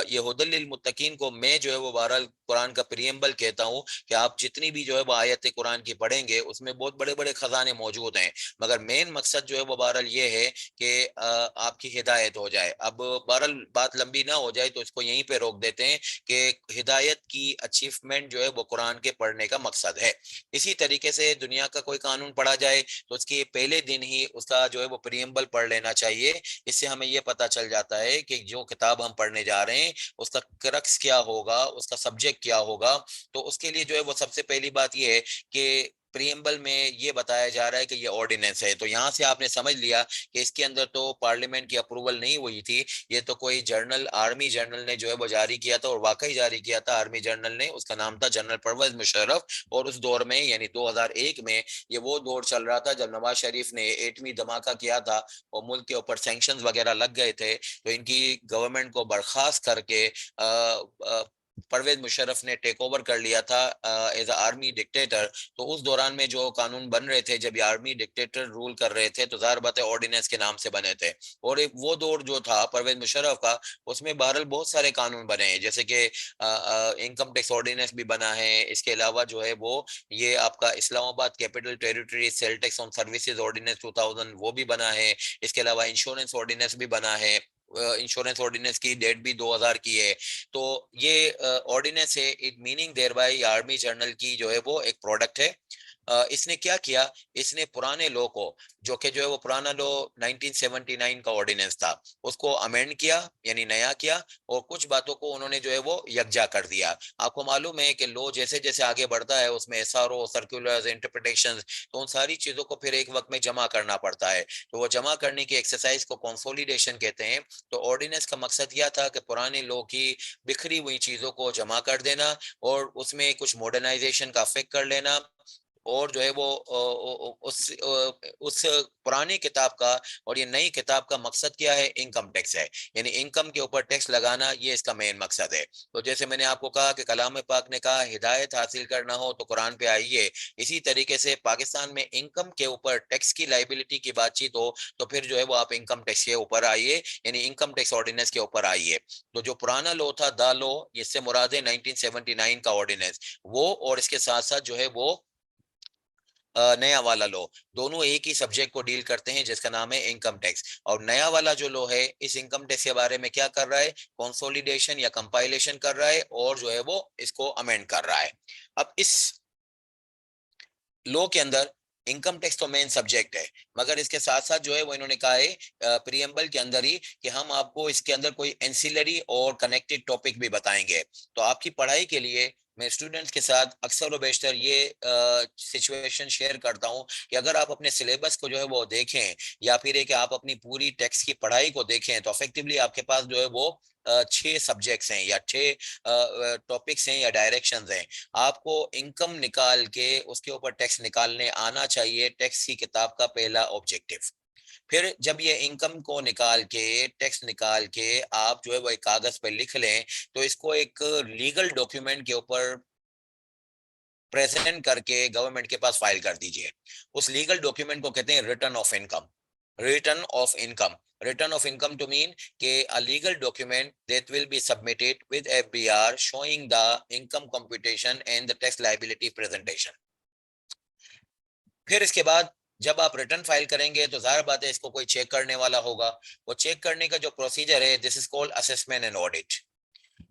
ये हुदल लिल मुत्तकीन को मैं जो है वो बहरहाल कुरान का प्रियम्बल कहता हूँ, कि आप जितनी भी जो है वो आयत कुरान की पढ़ेंगे उसमें बहुत बड़े बड़े खजाने मौजूद हैं, मगर मेन मकसद जो है वो बहरहाल ये है कि आपकी हिदायत हो जाए। अब बहरहाल बात लंबी ना हो जाए तो इसको यहीं पे रोक देते हैं कि हिदायत की अचीवमेंट जो है वो कुरान के पढ़ने का मकसद है। इसी तरीके से दुनिया का कोई कानून पढ़ा जाए तो उसके पहले दिन ही उसका जो है वो प्रियम्बल पढ़ लेना चाहिए। इससे हमें ये पता चल जाता है कि जो किताब हम पढ़ने जा रहे हैं उसका क्रक्स क्या होगा, उसका सब्जेक्ट क्या होगा। तो उसके लिए जो है वो सबसे पहली बात ये है कि प्रीएम्बल में ये बताया जा रहा है कि ये ऑर्डिनेंस है। तो यहाँ से आपने समझ लिया कि इसके अंदर तो पार्लियामेंट की अप्रूवल नहीं हुई थी, ये तो कोई जर्नल, आर्मी जर्नल ने जो है वो जारी किया था, और वाकई जारी किया था आर्मी जर्नल ने। उसका नाम था जनरल परवेज मुशर्रफ। और उस दौर में यानी 2001 में ये वो दौर चल रहा था जब नवाज शरीफ ने एटमी धमाका किया था और मुल्क के ऊपर सैंक्शंस वगैरह लग गए थे। तो इनकी गवर्नमेंट को बर्खास्त करके परवेज मुशर्रफ ने टेक ओवर कर लिया था एज आर्मी डिक्टेटर। तो उस दौरान में जो कानून बन रहे थे, जब ये आर्मी डिक्टेटर रूल कर रहे थे, तो जाहिर बात है ऑर्डिनेंस के नाम से बने थे। और एक वो दौर जो था परवेज मुशर्रफ का, उसमें बहरहाल बहुत सारे कानून बने हैं, जैसे कि इनकम टैक्स ऑर्डिनेंस भी बना है। इसके अलावा जो है वो ये आपका Islamabad capital territory sale tax on services ordinance 2000 वो भी बना है। इसके अलावा इंश्योरेंस ऑर्डिनेंस भी बना है। इंश्योरेंस ऑर्डिनेंस की डेट भी 2000 की है। तो ये ऑर्डिनेंस है, it meaning there by army general की जो है वो एक प्रोडक्ट है। इसने क्या किया, इसने पुराने लॉ को, जो है वो पुराना लॉ 1979 का ऑर्डिनेंस था, उसको अमेंड किया यानी नया किया, और कुछ बातों को उन्होंने जो है वो यकजा कर दिया। आपको मालूम है कि लॉ जैसे जैसे आगे बढ़ता है उसमें एसआरओ, सर्कुलर्स, इंटरप्रिटेशंस, तो उन सारी चीजों को फिर एक वक्त में जमा करना पड़ता है। तो वो जमा करने की एक्सरसाइज को कंसोलिडेशन कहते हैं। तो ऑर्डिनेंस का मकसद यह था कि पुराने लॉ की बिखरी हुई चीजों को जमा कर देना और उसमें कुछ मॉडर्नाइजेशन का फिक्र कर लेना, और जो है वो उस पुरानी किताब का और ये नई किताब का मकसद क्या है, इनकम टैक्स है। यानी इनकम के ऊपर टैक्स लगाना, ये इसका मेन मकसद है। तो जैसे मैंने आपको कहा कि कलाम पाक ने कहा हिदायत हासिल करना हो तो कुरान पे आइए, इसी तरीके से पाकिस्तान में इनकम के ऊपर टैक्स की लाइबिलिटी की बातचीत हो तो फिर जो है वो आप इनकम टैक्स के ऊपर आइए, यानी इनकम टैक्स ऑर्डिनेंस के ऊपर आइए। तो जो पुराना लॉ था द लॉ, इससे मुराद है 1979 का ऑर्डिनेंस वो, और इसके साथ साथ जो है वो नया वाला लॉ, दोनों एक ही सब्जेक्ट को डील करते हैं जिसका नाम है इनकम टैक्स। और नया वाला जो लॉ है इस इनकम टैक्स के बारे में क्या कर रहा है, कंसोलिडेशन या कंपाइलेशन कर रहा है, और जो है वो इसको अमेंड कर रहा है। अब इस लॉ के अंदर इनकम टैक्स तो मेन सब्जेक्ट है, मगर इसके साथ साथ जो है वो इन्होंने कहा है प्रीएम्बल के अंदर ही कि हम आपको इसके अंदर कोई एंसिलरी और कनेक्टेड टॉपिक भी बताएंगे। तो आपकी पढ़ाई के लिए मैं स्टूडेंट्स के साथ अक्सर व बेशतर ये सिचुएशन शेयर करता हूं कि अगर आप अपने सिलेबस को जो है वो देखें, या फिर कि आप अपनी पूरी टेक्स्ट की पढ़ाई को देखें, तो इफेक्टिवली आपके पास जो है वो 6 सब्जेक्ट्स हैं या 6 टॉपिक्स हैं या डायरेक्शंस हैं। आपको इनकम निकाल के उसके ऊपर टैक्स निकालने आना चाहिए, टैक्स की किताब का पहला ऑब्जेक्टिव। फिर जब ये इनकम को निकाल के, टैक्स निकाल के आप जो है वो एक कागज पे लिख लें, तो इसको एक लीगल डॉक्यूमेंट के ऊपर प्रेजेंट करके गवर्नमेंट के पास फाइल कर दीजिए। उस लीगल डॉक्यूमेंट को कहते हैं return of income. Return of income, return of income to mean के a legal document that will be submitted with FBR showing the income computation and the tax liability presentation। फिर इसके बाद जब आप return file करेंगे तो जाहिर बात है इसको कोई चेक करने वाला होगा। वो चेक करने का जो प्रोसीजर है, this is called assessment and audit.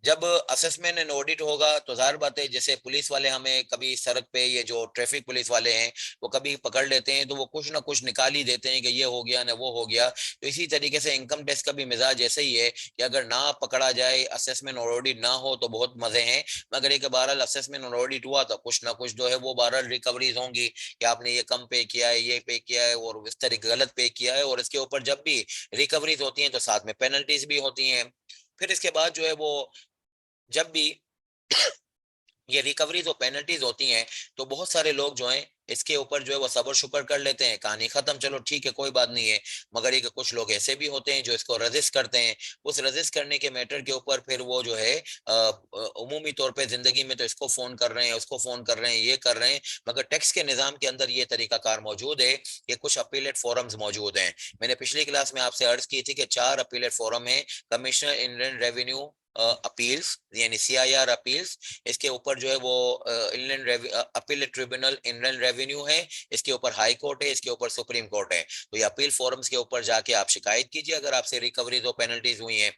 जब असेसमेंट एंड ऑडिट होगा तो जाहिर बात है, जैसे पुलिस वाले हमें कभी सड़क पे, ये जो ट्रैफिक पुलिस वाले हैं वो कभी पकड़ लेते हैं तो वो कुछ ना कुछ निकाल ही देते हैं कि ये हो गया ना वो हो गया। तो इसी तरीके से इनकम टैक्स का भी मिजाज ऐसे ही है कि अगर ना पकड़ा जाए, असेसमेंट और ऑडिट ना हो तो बहुत मजे हैं, मगर एक बहरहाल असेसमेंट और ऑडिट हुआ तो कुछ ना कुछ जो है वो बहरहाल रिकवरीज होंगी कि आपने ये कम पे किया है, ये पे किया है और इस तरीके गलत पे किया है। और इसके ऊपर जब भी रिकवरीज होती हैं तो साथ में पेनल्टीज भी होती हैं। फिर इसके बाद जो है वो जब भी ये रिकवरीज और पेनल्टीज होती हैं तो बहुत सारे लोग जो हैं इसके ऊपर जो है वो सबर शुक्र कर लेते हैं, कहानी खत्म, चलो ठीक है कोई बात नहीं है। मगर ये कुछ लोग ऐसे भी होते हैं जो इसको रजिस्ट करते हैं। उस रजिस्ट करने के मैटर के ऊपर फिर वो जो है उमूमी तौर पे जिंदगी में तो इसको फोन कर रहे हैं, उसको फोन कर रहे हैं, ये कर रहे हैं, मगर टैक्स के निजाम के अंदर ये तरीकाकार मौजूद है कि कुछ अपीलेट फोरम्स मौजूद हैं। मैंने पिछली क्लास में आपसे अर्ज की थी कि 4 अपीलेट फोरम है। कमिश्नर इनलैंड रेवेन्यू अपील्स यानी CIR अपील्स, इसके ऊपर जो है वो inland appellate tribunal inland revenue है, इसके ऊपर हाई कोर्ट है, इसके ऊपर सुप्रीम कोर्ट है। तो ये अपील फोरम्स के ऊपर जाके आप शिकायत कीजिए अगर आपसे रिकवरीज और पेनल्टीज हुई हैं।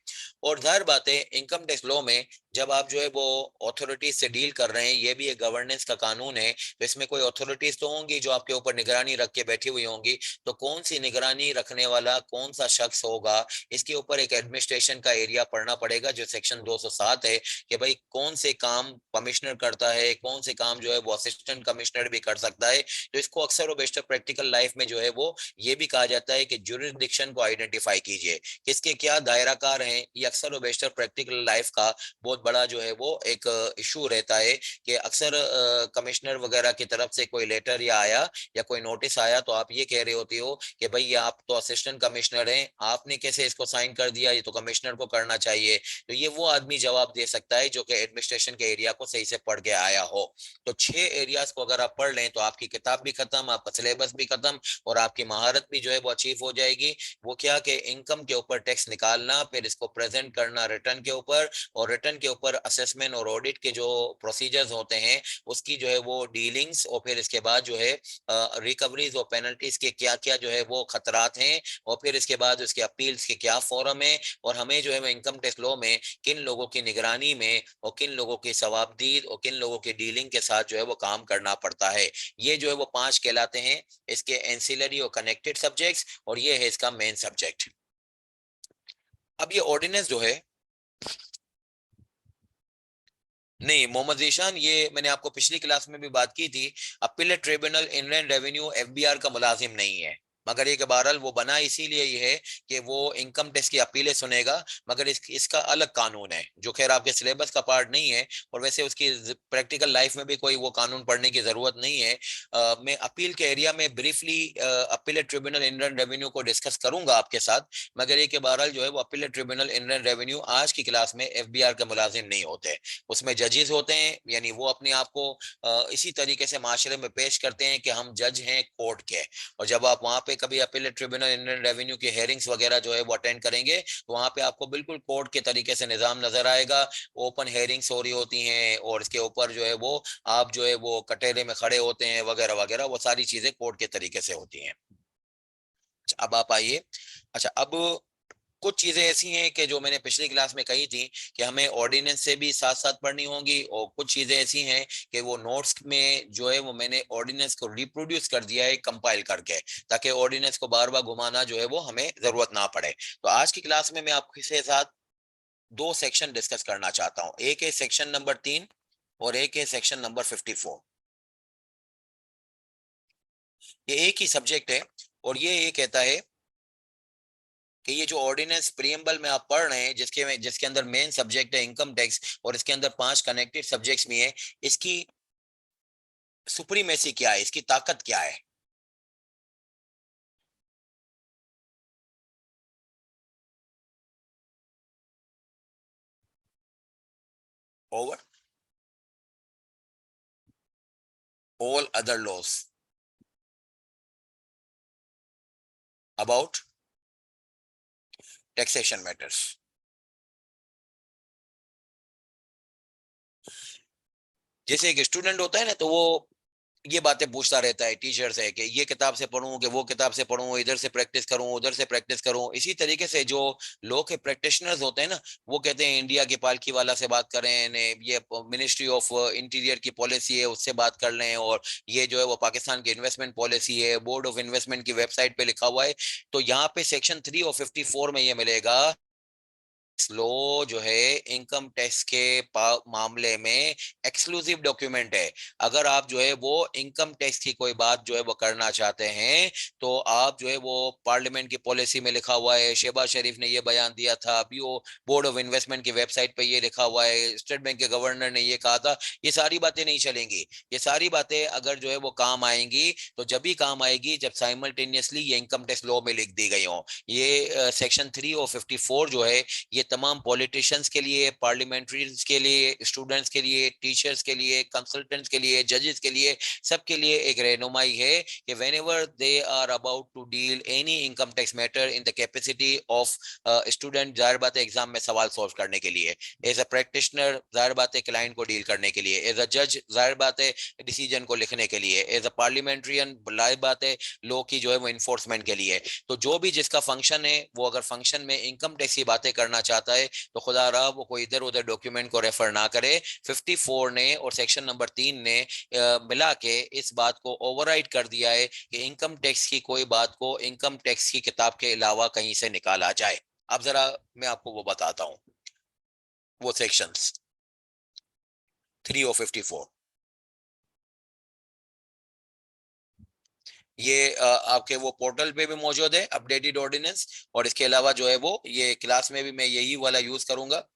और जाहिर बात है इनकम टैक्स लॉ में जब आप जो है वो अथॉरिटीज से डील कर रहे हैं, ये भी एक गवर्नेंस का कानून है, तो इसमें कोई अथॉरिटीज तो होंगी जो आपके ऊपर निगरानी रख के बैठी हुई होंगी। तो कौन सी निगरानी रखने वाला कौन सा शख्स होगा, इसके ऊपर एक एडमिनिस्ट्रेशन का एरिया पढ़ना पड़ेगा, जो सेक्शन 207 है, कि भाई कौन से काम कमिश्नर करता है, कौन से काम जो है वो असिस्टेंट कमिश्नर भी कर सकता है। तो इसको अक्सर और बेशतर प्रैक्टिकल लाइफ में जो है वो ये भी कहा जाता है कि जुरिसडिक्शन को आइडेंटिफाई कीजिए, किसके क्या दायराकार हैं। ये अक्सर और बेशतर प्रैक्टिकल लाइफ का बहुत बड़ा जो है वो एक इशू रहता है कि अक्सर कमिश्नर वगैरह की तरफ से कोई लेटर या आया या कोई नोटिस आया, तो आप ये कह रहे होते हो कि भाई ये आप तो असिस्टेंट कमिश्नर हैं, आपने कैसे इसको साइन कर दिया, ये तो कमिश्नर को करना चाहिए। तो ये वो आदमी जवाब दे सकता है जो कि एडमिनिस्ट्रेशन के एरिया को सही से पढ़ के आया हो। तो 6 एरियाज को अगर आप पढ़ लें तो आपकी किताब भी खत्म, आपका सिलेबस भी खत्म, और आपकी महारत भी जो है वो अचीव हो जाएगी। वो क्या कि इनकम के ऊपर टैक्स निकालना, फिर इसको प्रेजेंट करना रिटर्न के ऊपर, और रिटर्न के ऊपर असेसमेंट और ऑडिट के जो प्रोसीजर्स होते हैं उसकी जो है वो डीलिंग्स, और फिर इसके बाद जो है रिकवरीज और पेनल्टीज के क्या क्या जो है वो खतरात हैं, और फिर इसके बाद उसके अपील्स के क्या फॉरम है, और हमें जो है वो इनकम टैक्स लॉ में किन लोगों की निगरानी में और किन लोगों की सवाबदीद और किन लोगों की डीलिंग के साथ जो है वो काम करना पड़ता है। ये जो है वो 5 कहलाते हैं इसके एंसिलरी और कनेक्टेड सब्जेक्ट्स, और ये है इसका मेन सब्जेक्ट। अब ये ऑर्डिनेंस जो है, नहीं मोहम्मद जीशान, ये मैंने आपको पिछली क्लास में भी बात की थी, appellate tribunal inland revenue FBR का मुलाजिम नहीं है। मगर एक बहरहाल वो बना इसीलिए ये है कि वो इनकम टैक्स की अपीलें सुनेगा, मगर इसका अलग कानून है जो खैर आपके सिलेबस का पार्ट नहीं है, और वैसे उसकी प्रैक्टिकल लाइफ में भी कोई वो कानून पढ़ने की जरूरत नहीं है। मैं अपील के एरिया में briefly appellate tribunal inland revenue को डिस्कस करूंगा आपके साथ, मगर ये के बहरहाल जो है वो अपीलेट ट्रिब्यूनल इनलैंड रेवेन्यू आज की क्लास में एफबीआर के मुलाजिम नहीं होते। उसमें जजेस होते हैं, यानी वो अपने आप को इसी तरीके से माशरे में पेश करते हैं कि हम जज हैं कोर्ट के। और जब आप वहां पे कभी अपीलेट ट्रिब्यूनल इंडियन रेवेन्यू की हेयरिंग्स वगैरह जो है वो अटेंड करेंगे, तो वहां पे आपको बिल्कुल कोर्ट के तरीके से निजाम नजर आएगा। ओपन हेयरिंग्स हो रही होती हैं, और इसके ऊपर जो है वो आप जो है वो कटहरे में खड़े होते हैं वगैरह वगैरह, वो सारी चीजें कोर्ट के तरीके से होती हैं। अच्छा, अब आप आइए। अच्छा, अब कुछ चीजें ऐसी हैं कि जो मैंने पिछली क्लास में कही थी कि हमें ऑर्डिनेंस से भी साथ साथ पढ़नी होंगी, और कुछ चीजें ऐसी हैं कि वो नोट्स में जो है वो मैंने ऑर्डिनेंस को रिप्रोड्यूस कर दिया है कंपाइल करके, ताकि ऑर्डिनेंस को बार बार घुमाना जो है वो हमें जरूरत ना पड़े। तो आज की क्लास में मैं आपके साथ 2 सेक्शन डिस्कस करना चाहता हूँ। एक है सेक्शन नंबर 3 और एक है सेक्शन नंबर 54। ये एक ही सब्जेक्ट है, और ये कहता है कि ये जो ऑर्डिनेंस प्रीएम्बल में आप पढ़ रहे हैं, जिसके अंदर मेन सब्जेक्ट है इनकम टैक्स, और इसके अंदर 5 कनेक्टेड सब्जेक्ट्स भी हैं, इसकी सुप्रीमेसी क्या है, इसकी ताकत क्या है। Over all other laws about taxation matters. जैसे एक स्टूडेंट होता है ना, तो वो ये बातें पूछता रहता है टीचर से कि ये किताब से पढूं कि वो किताब से पढूं, इधर से प्रैक्टिस करूं उधर से प्रैक्टिस करूं। इसी तरीके से जो लॉ के प्रैक्टिशनर्स होते हैं ना, वो कहते हैं इंडिया की पालकी वाला से बात करें ने, ये मिनिस्ट्री ऑफ इंटीरियर की पॉलिसी है उससे बात कर लें, और ये जो है वो पाकिस्तान की इन्वेस्टमेंट पॉलिसी है, बोर्ड ऑफ इन्वेस्टमेंट की वेबसाइट पे लिखा हुआ है। तो यहाँ पे सेक्शन 3 और 54 में ये मिलेगा, लो जो है इनकम टैक्स के मामले में एक्सक्लूसिव डॉक्यूमेंट है। अगर आप जो है वो इनकम टैक्स की कोई बात जो है वो करना चाहते हैं, तो आप जो है वो पार्लियामेंट की पॉलिसी में लिखा हुआ है, शहबाज शरीफ ने ये बयान दिया था, अभी वो बोर्ड ऑफ इन्वेस्टमेंट की वेबसाइट पे ये लिखा हुआ है, स्टेट बैंक के गवर्नर ने ये कहा था, ये सारी बातें नहीं चलेंगी। ये सारी बातें अगर जो है वो काम आएंगी, तो जब भी काम आएगी जब साइमल्टेनियसली ये इनकम टैक्स लॉ में लिख दी गई हो। ये सेक्शन 3 और 54 जो है, ये तमाम पॉलिटिशियंस के लिए, पार्लियामेंट्रियंस के लिए, स्टूडेंट्स के लिए, टीचर्स के लिए, कंसल्टेंट्स के लिए, जजेस के लिए, सबके लिए एक रहनुमाई है कि whenever they are about to deal any income tax matter in the capacity of student, जाहिर बात है एग्जाम में सवाल सॉल्व करने के लिए, एज अ प्रैक्टिशनर जाहिर बात है क्लाइंट को डील करने के लिए, एज अ जज जाहिर बात है डिसीजन को लिखने के लिए, एज अ पार्लियामेंट्रियन जाहिर बात है लॉ की जो है वो इन्फोर्समेंट के लिए। तो जो भी जिसका फंक्शन है, वो अगर फंक्शन में इनकम टैक्स की बातें करना चाहता आता है तो खुदा रहा वो कोई इधर उधर डॉक्यूमेंट को रेफर ना करे। 54 ने और सेक्शन नंबर 3 ने मिला के इस बात को ओवरराइड कर दिया है कि इनकम टैक्स की कोई बात को इनकम टैक्स की किताब के अलावा कहीं से निकाला जाए। अब जरा मैं आपको वो बताता हूँ, वो सेक्शंस 3 और 54। ये आपके वो पोर्टल पे भी मौजूद है अपडेटेड ऑर्डिनेंस, और इसके अलावा जो है वो ये क्लास में भी मैं यही वाला यूज करूंगा।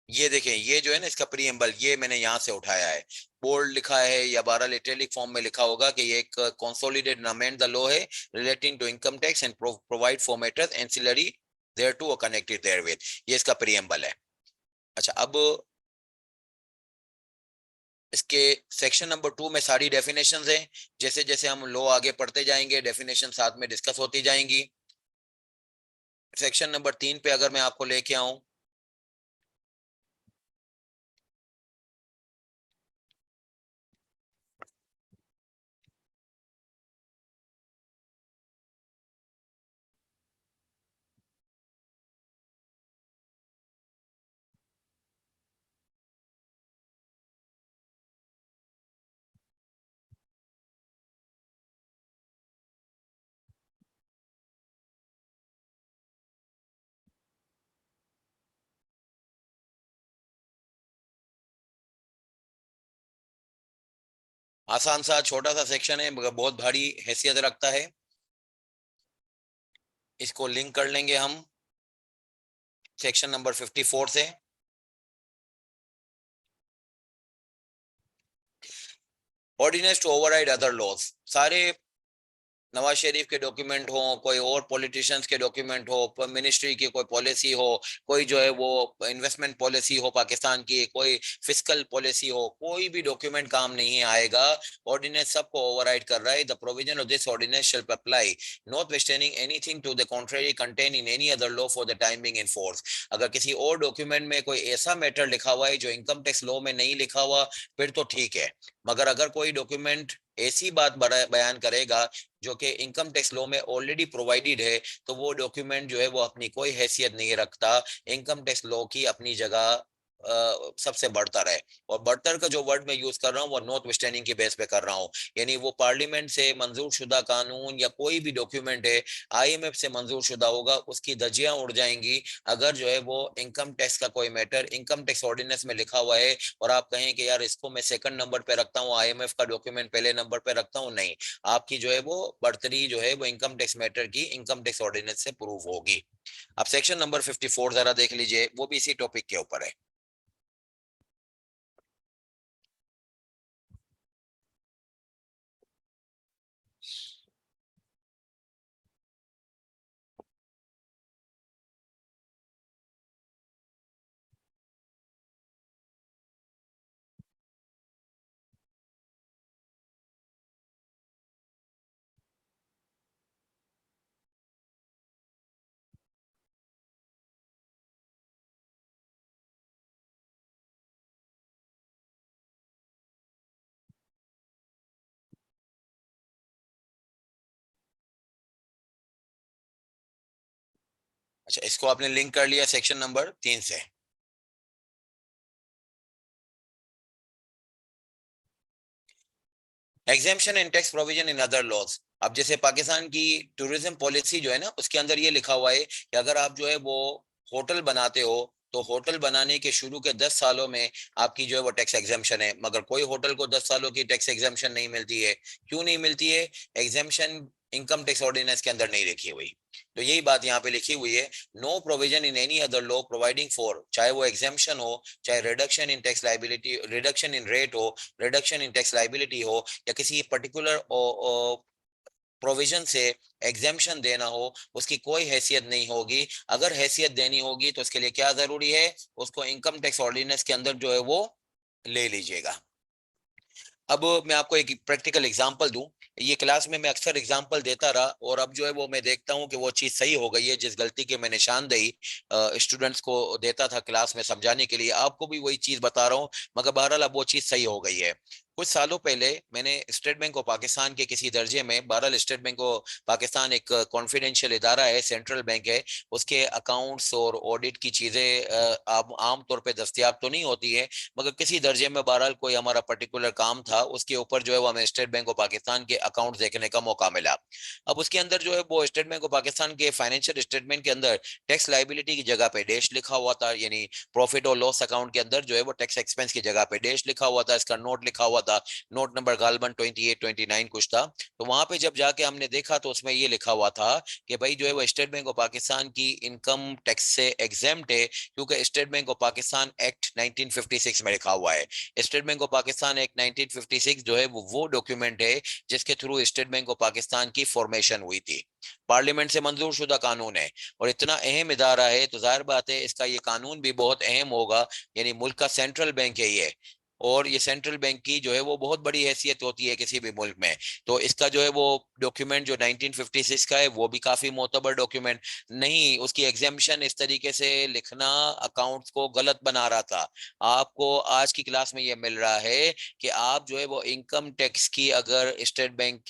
ये देखें, ये जो है ना इसका प्रीएम्बल, ये मैंने यहाँ से उठाया है। बोल्ड लिखा है या 12 लिटरेलिक फॉर्म में लिखा होगा कि ये एक कंसोलिडेटेड अमेंड द लॉ है relating to income tax and provide for matters ancillary thereto और कनेक्टेड देयरविद। ये इसका प्रीएम्बल है। अच्छा, अब इसके सेक्शन नंबर 2 में सारी डेफिनेशंस हैं। जैसे जैसे हम लॉ आगे पढ़ते जाएंगे डेफिनेशन साथ में डिस्कस होती जाएंगी। सेक्शन नंबर 3 पे अगर मैं आपको लेके आऊं, आसान सा छोटा सा सेक्शन है मगर बहुत भारी हैसियत रखता है। इसको लिंक कर लेंगे हम सेक्शन नंबर 54 से। Ordinance to override other laws, सारे नवाज शरीफ के डॉक्यूमेंट हो, कोई और पॉलिटिशियंस के डॉक्यूमेंट हो, मिनिस्ट्री की कोई पॉलिसी हो, कोई जो है वो इन्वेस्टमेंट पॉलिसी हो पाकिस्तान की, कोई फिस्कल पॉलिसी हो, कोई भी डॉक्यूमेंट काम नहीं आएगा। ऑर्डिनेंस सबको ओवरराइड कर रहा है। The provision of this ordinance shall apply notwithstanding anything to the contrary contain in any other law for the time being in force. अगर किसी और डॉक्यूमेंट में कोई ऐसा मैटर लिखा हुआ है जो इनकम टैक्स लॉ में नहीं लिखा हुआ, फिर तो ठीक है। मगर अगर कोई डॉक्यूमेंट ऐसी बात बयान करेगा जो कि इनकम टैक्स लॉ में ऑलरेडी प्रोवाइडेड है, तो वो डॉक्यूमेंट जो है वो अपनी कोई हैसियत नहीं रखता। इनकम टैक्स लॉ की अपनी जगह सबसे बढ़तर है। और बढ़तर का जो वर्ड मैं यूज कर रहा हूँ वो नॉट विस्टैंडिंग की बेस पे कर रहा हूँ। यानी वो पार्लियामेंट से मंजूर शुदा कानून या कोई भी डॉक्यूमेंट है आईएमएफ से मंजूर शुदा होगा, उसकी धज्जियां उड़ जाएंगी अगर जो है वो इनकम टैक्स का कोई मैटर इनकम टैक्स ऑर्डिनेंस में लिखा हुआ है और आप कहें कि यार इसको मैं सेकंड नंबर पे रखता हूँ, आईएमएफ का डॉक्यूमेंट पहले नंबर पे रखता हूँ। नहीं, आपकी जो है वो बढ़तरी जो है वो इनकम टैक्स मैटर की इनकम टैक्स ऑर्डिनेंस से प्रूव होगी। अब सेक्शन नंबर 54 जरा देख लीजिए, वो भी इसी टॉपिक के ऊपर है। अच्छा, इसको आपने लिंक कर लिया सेक्शन नंबर 3 से। Exemption in tax provision in other laws. अब जैसे पाकिस्तान की टूरिज्म पॉलिसी जो है ना उसके अंदर ये लिखा हुआ है कि अगर आप जो है वो होटल बनाते हो तो होटल बनाने के शुरू के 10 सालों में आपकी जो है वो टैक्स एग्जेम्पशन है। मगर कोई होटल को 10 सालों की टैक्स एग्जेम्पशन नहीं मिलती है। क्यों नहीं मिलती है? एग्जेम्पशन इनकम टैक्स ऑर्डिनेंस के अंदर नहीं लिखी हुई। तो यही बात यहाँ पे लिखी हुई है, no provision in any other law providing for, चाहे वो एग्जेम्पशन हो, चाहे reduction in tax liability, reduction in rate हो, रिडक्शन इन टैक्स लाइबिलिटी हो, या किसी पर्टिकुलर प्रोविजन से एग्जेम्पशन देना हो, उसकी कोई हैसियत नहीं होगी। अगर हैसियत देनी होगी तो उसके लिए क्या जरूरी है, उसको इनकम टैक्स ऑर्डिनेंस के अंदर जो है वो ले लीजिएगा। अब मैं आपको एक प्रैक्टिकल एग्जांपल दूं। ये क्लास में मैं अक्सर एग्जांपल देता रहा, और अब जो है वो मैं देखता हूं कि वो चीज सही हो गई है। जिस गलती की मैं निशानदेही स्टूडेंट्स को देता था क्लास में समझाने के लिए, आपको भी वही चीज बता रहा हूं, मगर बहरहाल अब वो चीज सही हो गई है। कुछ सालों पहले मैंने स्टेट बैंक ऑफ पाकिस्तान के किसी दर्जे में, बहरहाल स्टेट बैंक ऑफ पाकिस्तान एक कॉन्फिडेंशियल इदारा है, सेंट्रल बैंक है, उसके अकाउंट्स और ऑडिट की चीजें आम तौर पे दस्तयाब तो नहीं होती है, मगर किसी दर्जे में बहरहाल कोई हमारा पर्टिकुलर काम था, उसके ऊपर जो है वो हमें स्टेट बैंक ऑफ पाकिस्तान के अकाउंट देखने का मौका मिला। अब उसके अंदर जो है वो स्टेट बैंक ऑफ पाकिस्तान के फाइनेंशियल स्टेटमेंट के अंदर टैक्स लाइबिलिटी की जगह पे डैश लिखा हुआ था, यानी प्रॉफिट और लॉस अकाउंट के अंदर जो है वो टैक्स एक्सपेंस की जगह पे डैश लिखा हुआ था, इसका नोट लिखा हुआ था, नोट नंबर गालबन 28-29 कुछ था। तो वहां पे जब जाके हमने देखा तो उसमें ये लिखा हुआ था कि भाई जो है वो स्टेट बैंक ऑफ पाकिस्तान की इनकम टैक्स से एग्जेम्प्ट है, क्योंकि state bank of Pakistan act 1956 में लिखा हुआ है। State bank of Pakistan act 1956 जो है वो डॉक्यूमेंट है जिसके through state bank of Pakistan की फॉर्मेशन हुई थी। पार्लियामेंट से मंजूर शुदा कानून है, और इतना अहम इदारा है, तो जाहिर बात है इसका ये कानून भी बहुत अहम होगा। यानी मुल्क का सेंट्रल बैंक है ये, और ये सेंट्रल बैंक की जो है वो बहुत बड़ी हैसियत होती है किसी भी मुल्क में। तो इसका जो है वो डॉक्यूमेंट जो 1956 का है वो भी काफी मोतबर डॉक्यूमेंट नहीं, उसकी एग्जेम्पशन इस तरीके से लिखना अकाउंट्स को गलत बना रहा था। आपको आज की क्लास में ये मिल रहा है कि आप जो है वो इनकम टैक्स की अगर स्टेट बैंक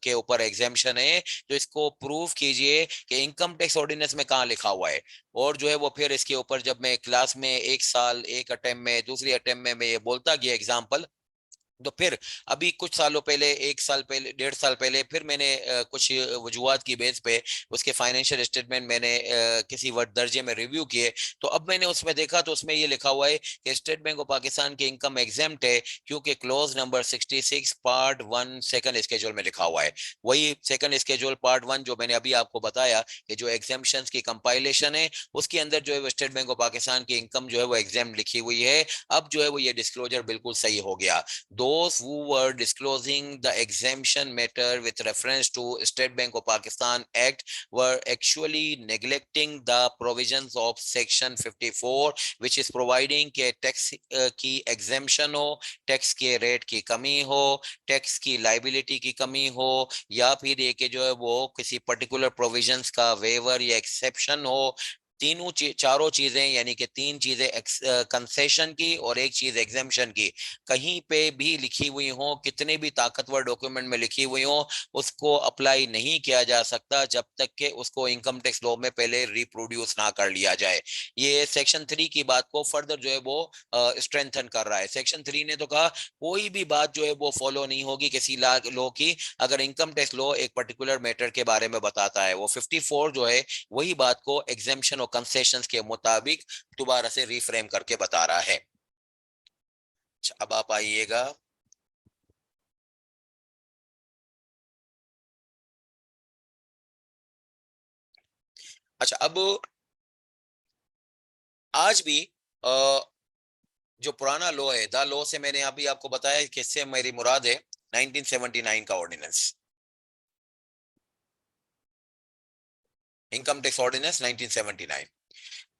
के ऊपर एग्जेम्पशन है, तो इसको प्रूव कीजिए कि इनकम टैक्स ऑर्डिनेंस में कहाँ लिखा हुआ है। और जो है वो फिर इसके ऊपर जब मैं क्लास में एक साल एक अटेम्प्ट में, दूसरी अटेम्प्ट में मैं ये बोलता गया एग्जाम्पल, तो फिर अभी कुछ सालों पहले, एक साल पहले, 1.5 साल पहले, फिर मैंने कुछ वजूहात की बेस पे उसके फाइनेंशियल स्टेटमेंट मैंने किसी वर्ग दर्जे में रिव्यू किए। तो अब मैंने उसमें देखा तो उसमें ये लिखा हुआ है कि स्टेट बैंक ऑफ पाकिस्तान की इनकम एग्जेम्प्ट है, क्योंकि close number 66 part 1 second schedule में लिखा हुआ है। वही सेकंड स्केड्यूल पार्ट 1 जो मैंने अभी आपको बताया कि जो एग्जेम्पशंस की कंपाइलेशन है, उसके अंदर जो है वो स्टेट बैंक ऑफ पाकिस्तान की इनकम जो है वो एग्जेम्प्ट लिखी हुई है। अब जो है वो ये डिस्क्लोजर बिल्कुल सही हो गया। Those who were disclosing the exemption matter with reference to State Bank of Pakistan Act were actually neglecting the provisions of Section 54, which is providing कि टैक्स की exemption हो, टैक्स के रेट की कमी हो, टैक्स की लाइबिलिटी की कमी हो, या फिर ये कि जो है वो किसी पर्टिकुलर प्रोविजंस का वेवर या एक्सेप्शन हो। चारों चीजें, यानी कि 3 चीजें कंसेशन की और एक चीज एग्जेम्पशन की, कहीं पे भी लिखी हुई हो, कितने भी ताकतवर डॉक्यूमेंट में लिखी हुई हो, उसको अप्लाई नहीं किया जा सकता जब तक कि उसको इनकम टैक्स लॉ में पहले रिप्रोड्यूस ना कर लिया जाए। ये सेक्शन 3 की बात को फर्दर जो है वो स्ट्रेंथन कर रहा है। सेक्शन 3 ने तो कहा कोई भी बात जो है वो फॉलो नहीं होगी किसी लॉ की, अगर इनकम टैक्स लॉ एक पर्टिकुलर मैटर के बारे में बताता है। वो 54 जो है वही बात को एग्जेम्पशन और कंसेशंस के मुताबिक दोबारा से रिफ्रेम करके बता रहा है। अब आप आइएगा, अच्छा अब आज भी जो पुराना लॉ है, द लॉ से मैंने अभी आपको बताया कि इससे मेरी मुराद है 1979 का ऑर्डिनेंस, इनकम टैक्स ऑर्डिनेंस 1979।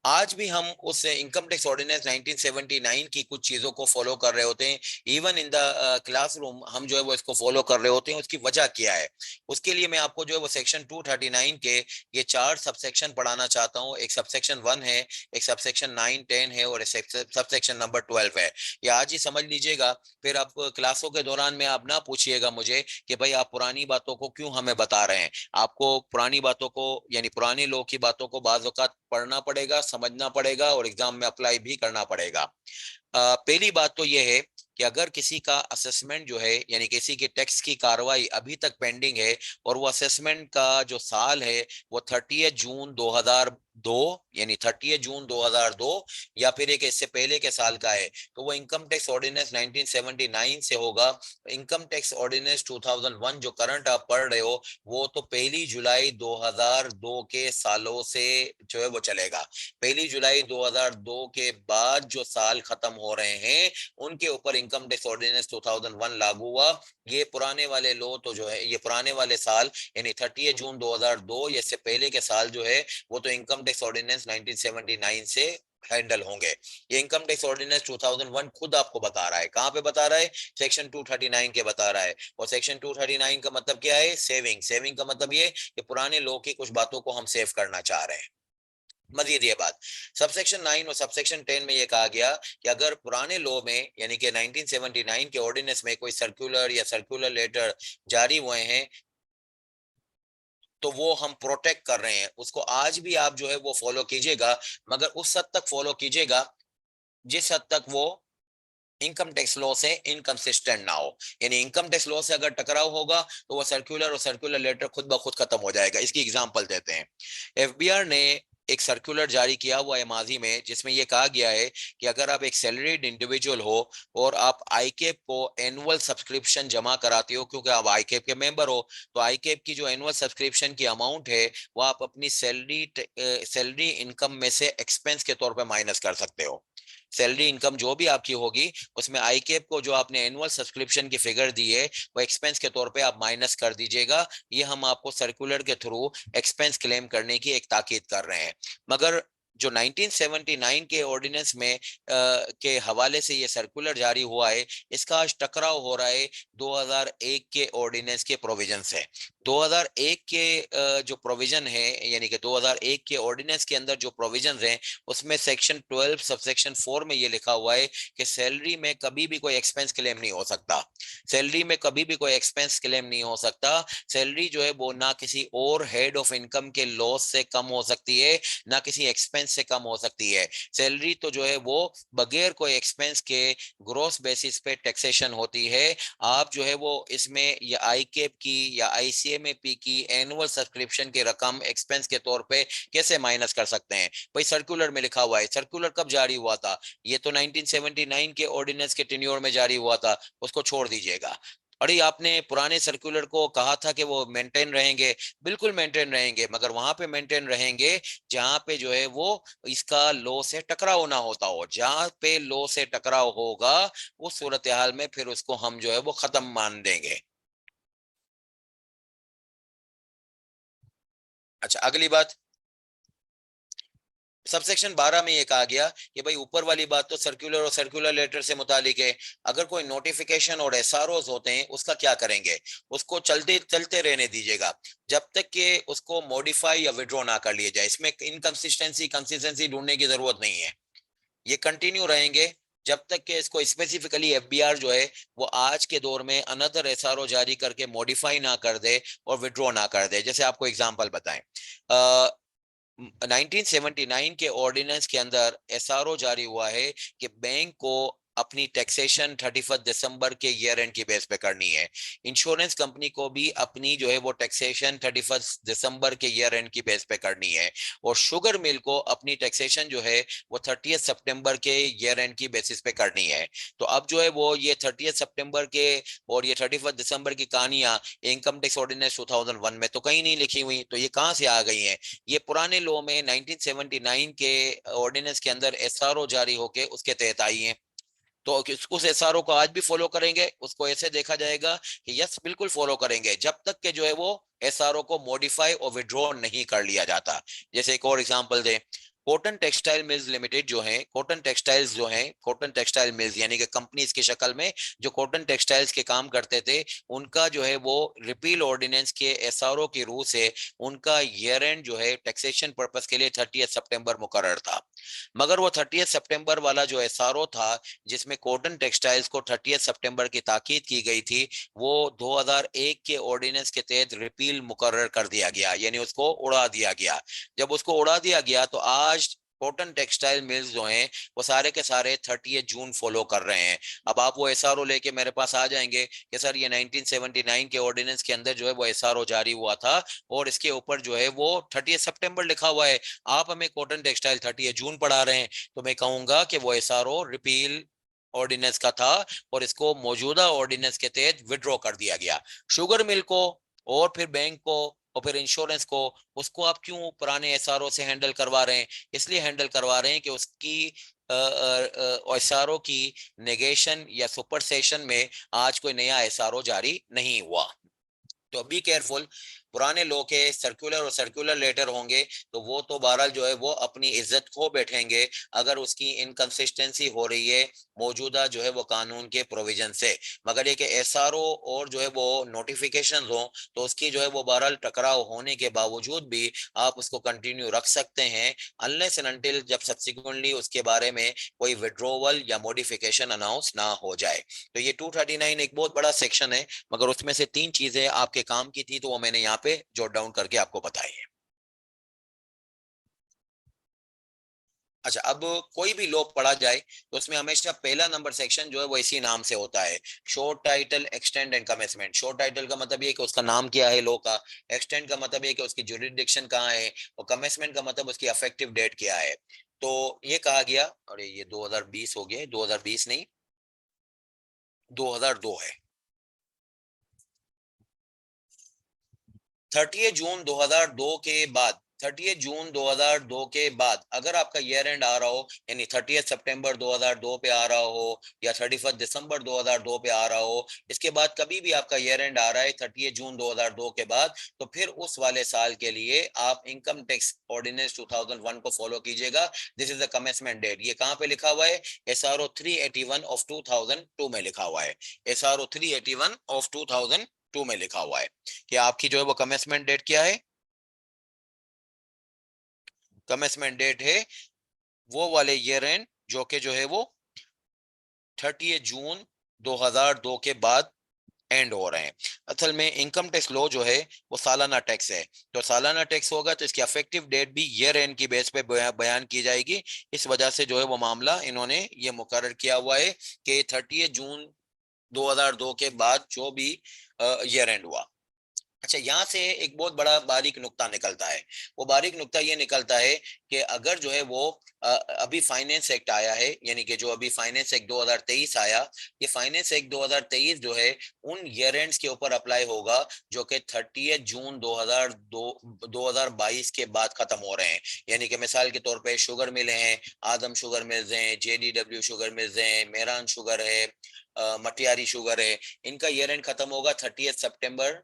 आज भी हम उस इनकम टैक्स ऑर्डिनेंस 1979 की कुछ चीजों को फॉलो कर रहे होते हैं। इवन इन द क्लासरूम हम जो है वो इसको फॉलो कर रहे होते हैं। उसकी वजह क्या है, उसके लिए मैं आपको जो है वो सेक्शन 239 के ये 4 सबसेक्शन पढ़ाना चाहता हूँ। एक सबसेक्शन 1 है, एक सबसेक्शन 9, 10 है, और एक सबसेक्शन नंबर 12 है। ये आज ही समझ लीजिएगा, फिर आप क्लासों के दौरान में आप ना पूछिएगा मुझे कि भाई आप पुरानी बातों को क्यों हमें बता रहे हैं। आपको पुरानी बातों को, यानी पुरानी लोग की बातों को बाज़ औक़ात पढ़ना पड़ेगा, समझना पड़ेगा, और एग्जाम में अप्लाई भी करना पड़ेगा। पहली बात तो यह है कि अगर किसी का असेसमेंट जो है, यानी किसी के टैक्स की कार्रवाई अभी तक पेंडिंग है, और वो असेसमेंट का जो साल है वो 30 जून दो यानी 30 जून 2002 या फिर एक इससे पहले के साल का है तो वो इनकम टैक्स ऑर्डिनेंस 1979 से होगा। इनकम टैक्स ऑर्डिनेंस 2001 जो करंट आप पढ़ रहे हो वो तो 1 जुलाई 2002 के सालों से जो है वो चलेगा। 1 जुलाई 2002 के बाद जो साल खत्म हो रहे हैं उनके ऊपर इनकम टैक्स ऑर्डिनेंस 2001 लागू हुआ। ये पुराने वाले लो तो जो है ये पुराने वाले साल यानी 30 जून 2002 या इससे पहले के साल जो है वो तो इनकम टैक्स ऑर्डिनेंस 1979 से हैंडल होंगे। ये इनकम टैक्स ऑर्डिनेंस 2001 खुद आपको बता रहा है, कहां पे बता रहा है, सेक्शन 239 के बता रहा है। और सेक्शन 239 का मतलब क्या है, सेविंग। सेविंग का मतलब ये कि पुराने लॉ की कुछ बातों को हम सेव करना चाह रहे हैं। मजीद ये बात सबसेक्शन 9 और सबसेक्शन 10 में ये कहा गया कि अगर पुराने लॉ में यानी कि 1979 के ऑर्डिनेंस में कोई सर्कुलर या सर्कुलर लेटर जारी हुए हैं तो वो हम प्रोटेक्ट कर रहे हैं, उसको आज भी आप जो है वो फॉलो कीजिएगा, मगर उस हद तक फॉलो कीजिएगा जिस हद तक वो इनकम टैक्स लॉ से इनकंसिस्टेंट ना हो। यानी इनकम टैक्स लॉ से अगर टकराव होगा तो वो सर्कुलर और सर्कुलर लेटर खुद ब खुद खत्म हो जाएगा। इसकी एग्जांपल देते हैं। एफबीआर ने एक सर्कुलर जारी किया हुआ है माजी में जिसमें यह कहा गया है कि अगर आप एक सैलरीड इंडिविजुअल हो और आप आईकेप को एनुअल सब्सक्रिप्शन जमा कराते हो क्योंकि आप आईकेप के मेंबर हो, तो आईकेप की जो एनुअल सब्सक्रिप्शन की अमाउंट है वो आप अपनी सैलरी इनकम में से एक्सपेंस के तौर पर माइनस कर सकते हो। सैलरी इनकम जो भी आपकी होगी उसमें आईकेप को जो आपने एनुअल सब्सक्रिप्शन की फिगर दी है वो एक्सपेंस के तौर पे आप माइनस कर दीजिएगा। ये हम आपको सर्कुलर के थ्रू एक्सपेंस क्लेम करने की एक ताकीद कर रहे हैं। मगर जो 1979 के ऑर्डिनेंस में के हवाले से ये सर्कुलर जारी हुआ है इसका आज टकराव हो रहा है 2001 के ऑर्डिनेंस के प्रोविजन से। 2001 के जो प्रोविजन है यानी कि 2001 के ऑर्डिनेंस के अंदर जो प्रोविजन हैं उसमें सेक्शन 12 सबसेक्शन 4 में ये लिखा हुआ है कि सैलरी में कभी भी कोई एक्सपेंस क्लेम नहीं हो सकता। सैलरी में कभी भी कोई एक्सपेंस क्लेम नहीं हो सकता। सैलरी जो है वो ना किसी और हेड ऑफ इनकम के लॉस से कम हो सकती है ना किसी एक्सपेंस से कम हो सकती है। सैलरी तो जो है वो बगैर कोई एक्सपेंस के ग्रोस बेसिस पे टैक्सेशन होती है। आप जो है वो इसमें या आईकेप की या आईसीएमएपी की एनुअल सब्सक्रिप्शन की रकम एक्सपेंस के तौर पे कैसे माइनस कर सकते हैं। भाई सर्कुलर में लिखा हुआ है। सर्कुलर कब जारी हुआ था, ये तो 1979 के ऑर्डिनेंस के टेन्योर में जारी हुआ था, उसको छोड़ दीजिएगा। अरे आपने पुराने सर्कुलर को कहा था कि वो मेंटेन रहेंगे, बिल्कुल मेंटेन रहेंगे, मगर वहां पे मेंटेन रहेंगे जहां पे जो है वो इसका लॉ से टकराव ना होता हो। जहां पे लॉ से टकराव होगा उस सूरत हाल में फिर उसको हम जो है वो खत्म मान देंगे। अच्छा अगली बात, सबसेक्शन 12 में ये कहा गया कि भाई ऊपर वाली बात तो सर्कुलर और सर्कुलर लेटर से मुतालिक है, अगर कोई नोटिफिकेशन और एसआरओज होते हैं उसका क्या करेंगे, उसको चलते चलते रहने दीजिएगा जब तक कि उसको मॉडिफाई या विड्रॉ ना कर लिया जाए। इसमें इनकंसिस्टेंसी कंसिस्टेंसी ढूंढने की जरूरत नहीं है, ये कंटिन्यू रहेंगे जब तक कि इसको स्पेसिफिकली एफबीआर जो है वो आज के दौर में अनदर एसआरओ जारी करके मॉडिफाई ना कर दे और विड्रॉ ना कर दे। जैसे आपको एग्जांपल बताएं, 1979 के ऑर्डिनेंस के अंदर एसआरओ जारी हुआ है कि बैंक को अपनी टैक्सेशन 31 दिसंबर के ईयर एंड की बेस पे करनी है। इंश्योरेंस कंपनी को भी अपनी जो है वो टैक्सेशन 31 दिसंबर के ईयर एंड की बेस पे करनी है। और शुगर मिल को अपनी टैक्सेशन जो है वो 30 सितंबर के ईयर एंड की बेसिस पे करनी है। तो अब जो है वो ये 30 सितंबर के और ये 31 दिसंबर की कहानियां इनकम टैक्स ऑर्डिनेंस 2001 में तो कहीं नहीं लिखी हुई, तो ये कहां से आ गई हैं। ये पुराने लॉ में 1979 के ऑर्डिनेंस के अंदर एसआरओ जारी होके उसके तहत आई है। तो उस एसआरओ को आज भी फॉलो करेंगे, उसको ऐसे देखा जाएगा कि यस बिल्कुल फॉलो करेंगे जब तक के जो है वो एसआरओ को मॉडिफाई और विड्रॉ नहीं कर लिया जाता। जैसे एक और एग्जांपल दे, कॉटन टेक्सटाइल मिल्स लिमिटेड जो है, कॉटन टेक्सटाइल्स जो है, कॉटन टेक्सटाइल मिल्स यानी कि कंपनीज की शक्ल में जो कॉटन टेक्सटाइल्स के काम करते थे, उनका जो है वो रिपील ऑर्डिनेंस के एसआरओ की रूह से उनका ईयर एंड जो है टैक्सेशन पर्पस के लिए 30 सितंबर मुकर्रर था। मगर वो 30 सितंबर वाला जो एसआरओ था जिसमें कॉटन टेक्सटाइल्स को 30 सितंबर की ताकीद की गई थी, वो 2001 के ऑर्डिनेंस के तहत रिपील मुकर्रर कर दिया गया, यानी उसको उड़ा दिया गया। जब उसको उड़ा दिया गया तो आज कॉटन टेक्सटाइल मिल्स जो हैं वो सारे के सारे 30 जून फॉलो कर रहे हैं। अब आप वो एसआरओ लेके मेरे पास आ जाएंगे कि सर ये 1979 के ऑर्डिनेंस के अंदर जो है वो एसआरओ जारी हुआ था और इसके ऊपर जो है वो 30 सितंबर लिखा हुआ है, आप हमें कॉटन टेक्सटाइल 30 जून पढ़ा रहे हैं। तो मैं कहूंगा कि वो एसआरओ रिपील ऑर्डिनेंस का था और इसको मौजूदा ऑर्डिनेंस के तहत विड्रॉ कर दिया गया। शुगर मिल को और फिर बैंक को और फिर इंश्योरेंस को, उसको आप क्यों पुराने एसआरओ से हैंडल करवा रहे हैं? इसलिए हैंडल करवा रहे हैं कि उसकी एसआरओ की नेगेशन या सुपरसेशन में आज कोई नया एसआरओ जारी नहीं हुआ। तो बी केयरफुल, पुराने लोग के सर्कुलर और सर्कुलर लेटर होंगे तो वो तो बहरहाल जो है वो अपनी इज्जत खो बैठेंगे अगर उसकी इनकंसिस्टेंसी हो रही है मौजूदा जो है वो कानून के प्रोविजन से। मगर ये कि एसआरओ और जो है वो नोटिफिकेशन हो तो उसकी जो है वो बहरहाल टकराव होने के बावजूद भी आप उसको कंटिन्यू रख सकते हैं अनलेस एंड अनटिल जब सब्सिक्वेंटली उसके बारे में कोई विड्रॉवल या मॉडिफिकेशन अनाउंस ना हो जाए। तो ये 239 एक बहुत बड़ा सेक्शन है, मगर उसमें से 3 चीजें आपके काम की थी तो वो मैंने यहाँ पे जॉट डाउन करके आपको बताई है। अच्छा, अब कोई भी लॉ पढ़ा जाए तो उसमें हमेशा पहला नंबर सेक्शन जो है वो इसी नाम से होता है, short title, extend and commencement. Short title का मतलब ये कि उसका नाम क्या है लॉ का, एक्सटेंड का मतलब ये कि उसकी जुरिडिक्शन कहाँ है, और कमेंसमेंट का मतलब उसकी अफेक्टिव डेट क्या है। तो ये कहा गया, अरे ये 2020 हो गया, 2020 नहीं 2002 है। 30 जून 2002 के बाद, 30 जून 2002 के बाद अगर आपका ईयर एंड आ रहा हो, यानी 30 सितंबर 2002 पे आ रहा हो या 31 दिसंबर 2002 पे आ रहा हो, इसके बाद कभी भी आपका ईयर एंड आ रहा है 30 जून 2002 के बाद, तो फिर उस वाले साल के लिए आप इनकम टैक्स ऑर्डिनेंस 2001 को फॉलो कीजिएगा। This is the commencement date. ये कहाँ पे लिखा हुआ है? एसआरओ 381 ऑफ 2002 में लिखा हुआ है। एसआरओ 381 ऑफ 2002 में लिखा हुआ है कि आपकी जो है वो कमेंसमेंट डेट क्या है? कमेंसमेंट डेट है वो वाले ईयर एंड जो कि जो है वो 30 जून 2002 के बाद एंड हो रहे हैं। असल में इनकम टैक्स लॉ जो है वो सालाना टैक्स है, तो सालाना टैक्स होगा तो इसकी अफेक्टिव डेट भी ईयर एंड की बेस पे बयान की जाएगी। इस वजह से जो है वो मामला इन्होंने ये मुकर्रर किया हुआ है कि 30 जून 2002 के बाद जो भी ईयर एंड हुआ। अच्छा, यहाँ से एक बहुत बड़ा बारीक नुक्ता निकलता है। वो बारीक नुक्ता ये निकलता है कि अगर जो है वो अभी फाइनेंस एक्ट आया है, यानी कि जो अभी फाइनेंस एक्ट 2023 आया, ये फाइनेंस एक्ट 2023 जो है उन ईयर एंड्स के ऊपर अप्लाई होगा जो कि 30 जून 2022 के बाद खत्म हो रहे हैं। यानी कि मिसाल के तौर पे शुगर मिले हैं, आदम शुगर मिल्स हैं, जेडीडब्ल्यू शुगर मिल्स हैं, मेहरान शुगर है, मटियारी शुगर है, इनका ईयर एंड खत्म होगा 30 सितंबर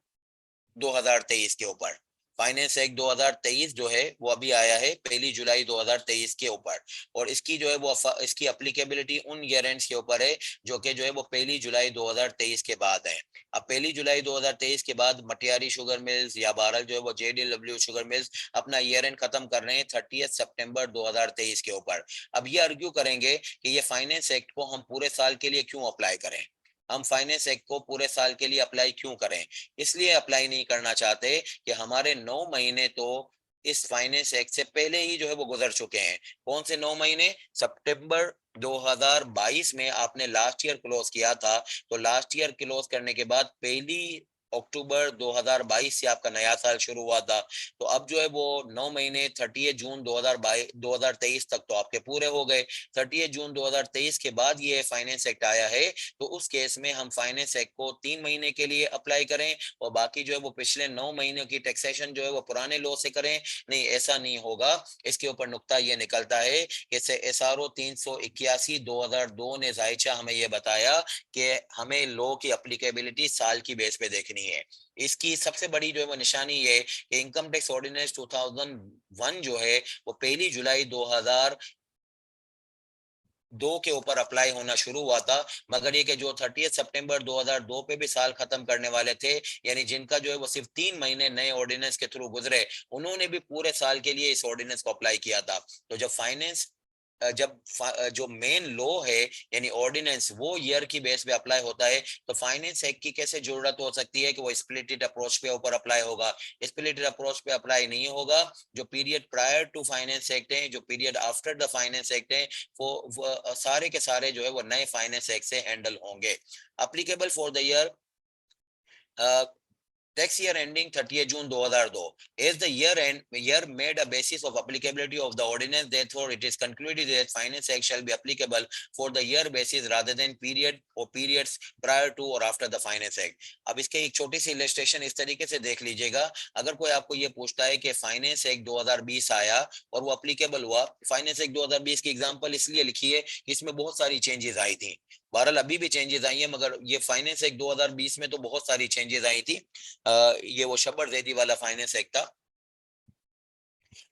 2023 के ऊपर। फाइनेंस एक्ट 2023 जो है वो अभी आया है 1 जुलाई 2023 के ऊपर, और इसकी जो है वो इसकी अप्लीकेबिलिटी उन ईयर एंड्स के ऊपर है जो कि जो है वो 1 जुलाई 2023 के बाद है। अब 1 जुलाई 2023 के बाद मटियारी शुगर मिल्स या बहरहाल जो है वो जेडीडब्ल्यू शुगर मिल्स अपना ईयर एंड खत्म कर रहे हैं 30 सितंबर 2023 के ऊपर। अब ये आर्ग्यू करेंगे कि ये फाइनेंस एक्ट को हम पूरे साल के लिए क्यों अप्लाई करें, हम फाइनेंस एक्ट को पूरे साल के लिए अप्लाई क्यों करें? इसलिए अप्लाई नहीं करना चाहते कि हमारे 9 महीने तो इस फाइनेंस एक्ट से पहले ही जो है वो गुजर चुके हैं। कौन से 9 महीने? सितंबर 2022 में आपने लास्ट ईयर क्लोज किया था, तो लास्ट ईयर क्लोज करने के बाद 1 अक्टूबर 2022 से आपका नया साल शुरू हुआ था। तो अब जो है वो 9 महीने 30 जून 2023 तक तो आपके पूरे हो गए। 30 जून 2023 के बाद ये फाइनेंस एक्ट आया है, तो उस केस में हम फाइनेंस एक्ट को 3 महीने के लिए अप्लाई करें और बाकी जो है वो पिछले 9 महीनों की टैक्सेशन जो है वो पुराने लॉ से करें? नहीं, ऐसा नहीं होगा। इसके ऊपर नुक्ता ये निकलता है कि एसआरओ 381/2002 ने जायचा हमें ये बताया कि हमें लॉ की अप्लीकेबिलिटी साल की बेस पे देखनी है। इसकी सबसे बड़ी जो है वो निशानी ये है कि इनकम टैक्स ऑर्डिनेंस 2001 जो है वो 1 जुलाई 2002 के ऊपर अप्लाई होना शुरू हुआ था, मगर ये कि जो 30 सितंबर 2002 पे भी साल खत्म करने वाले थे, यानी जिनका जो है वो सिर्फ 3 महीने नए ऑर्डिनेंस के थ्रू गुजरे, उन्होंने भी पूरे साल के लिए इस ऑर्डिनेंस को अप्लाई किया था। तो जब फाइनेंस जब जो मेन लॉ है यानी ऑर्डिनेंस वो ईयर की बेस पे अप्लाई होता है, तो फाइनेंस एक्ट की कैसे जरूरत हो सकती है कि वो स्प्लिटेड अप्रोच पे ऊपर अप्लाई होगा? स्प्लिटेड अप्रोच पे अप्लाई नहीं होगा। जो period prior to finance act है, जो period after the finance act है, वो सारे के सारे जो है वो नए फाइनेंस एक्ट से हैंडल होंगे। Applicable for the year tax year ending 30th June 2002 is the year made a basis of applicability of the ordinance. Therefore, it is concluded that Finance Act shall be applicable for the year basis rather than period or periods prior to or after the Finance Act. अब इसके एक छोटी सी illustration इस तरीके से देख लीजिएगा। अगर कोई आपको ये पूछता है कि फाइनेंस एक्ट 2020 आया और वो अप्लीकेबल हुआ, फाइनेंस एक्ट 2020 की एग्जांपल इसलिए लिखी है कि इसमें बहुत सारी चेंजेस आई थी। बहरहाल अभी भी चेंजेस आई है, मगर ये फाइनेंस एक्ट 2020 में तो बहुत सारी चेंजेस आई थी। ये वो शब्बर जैदी वाला फाइनेंस एक्ट था।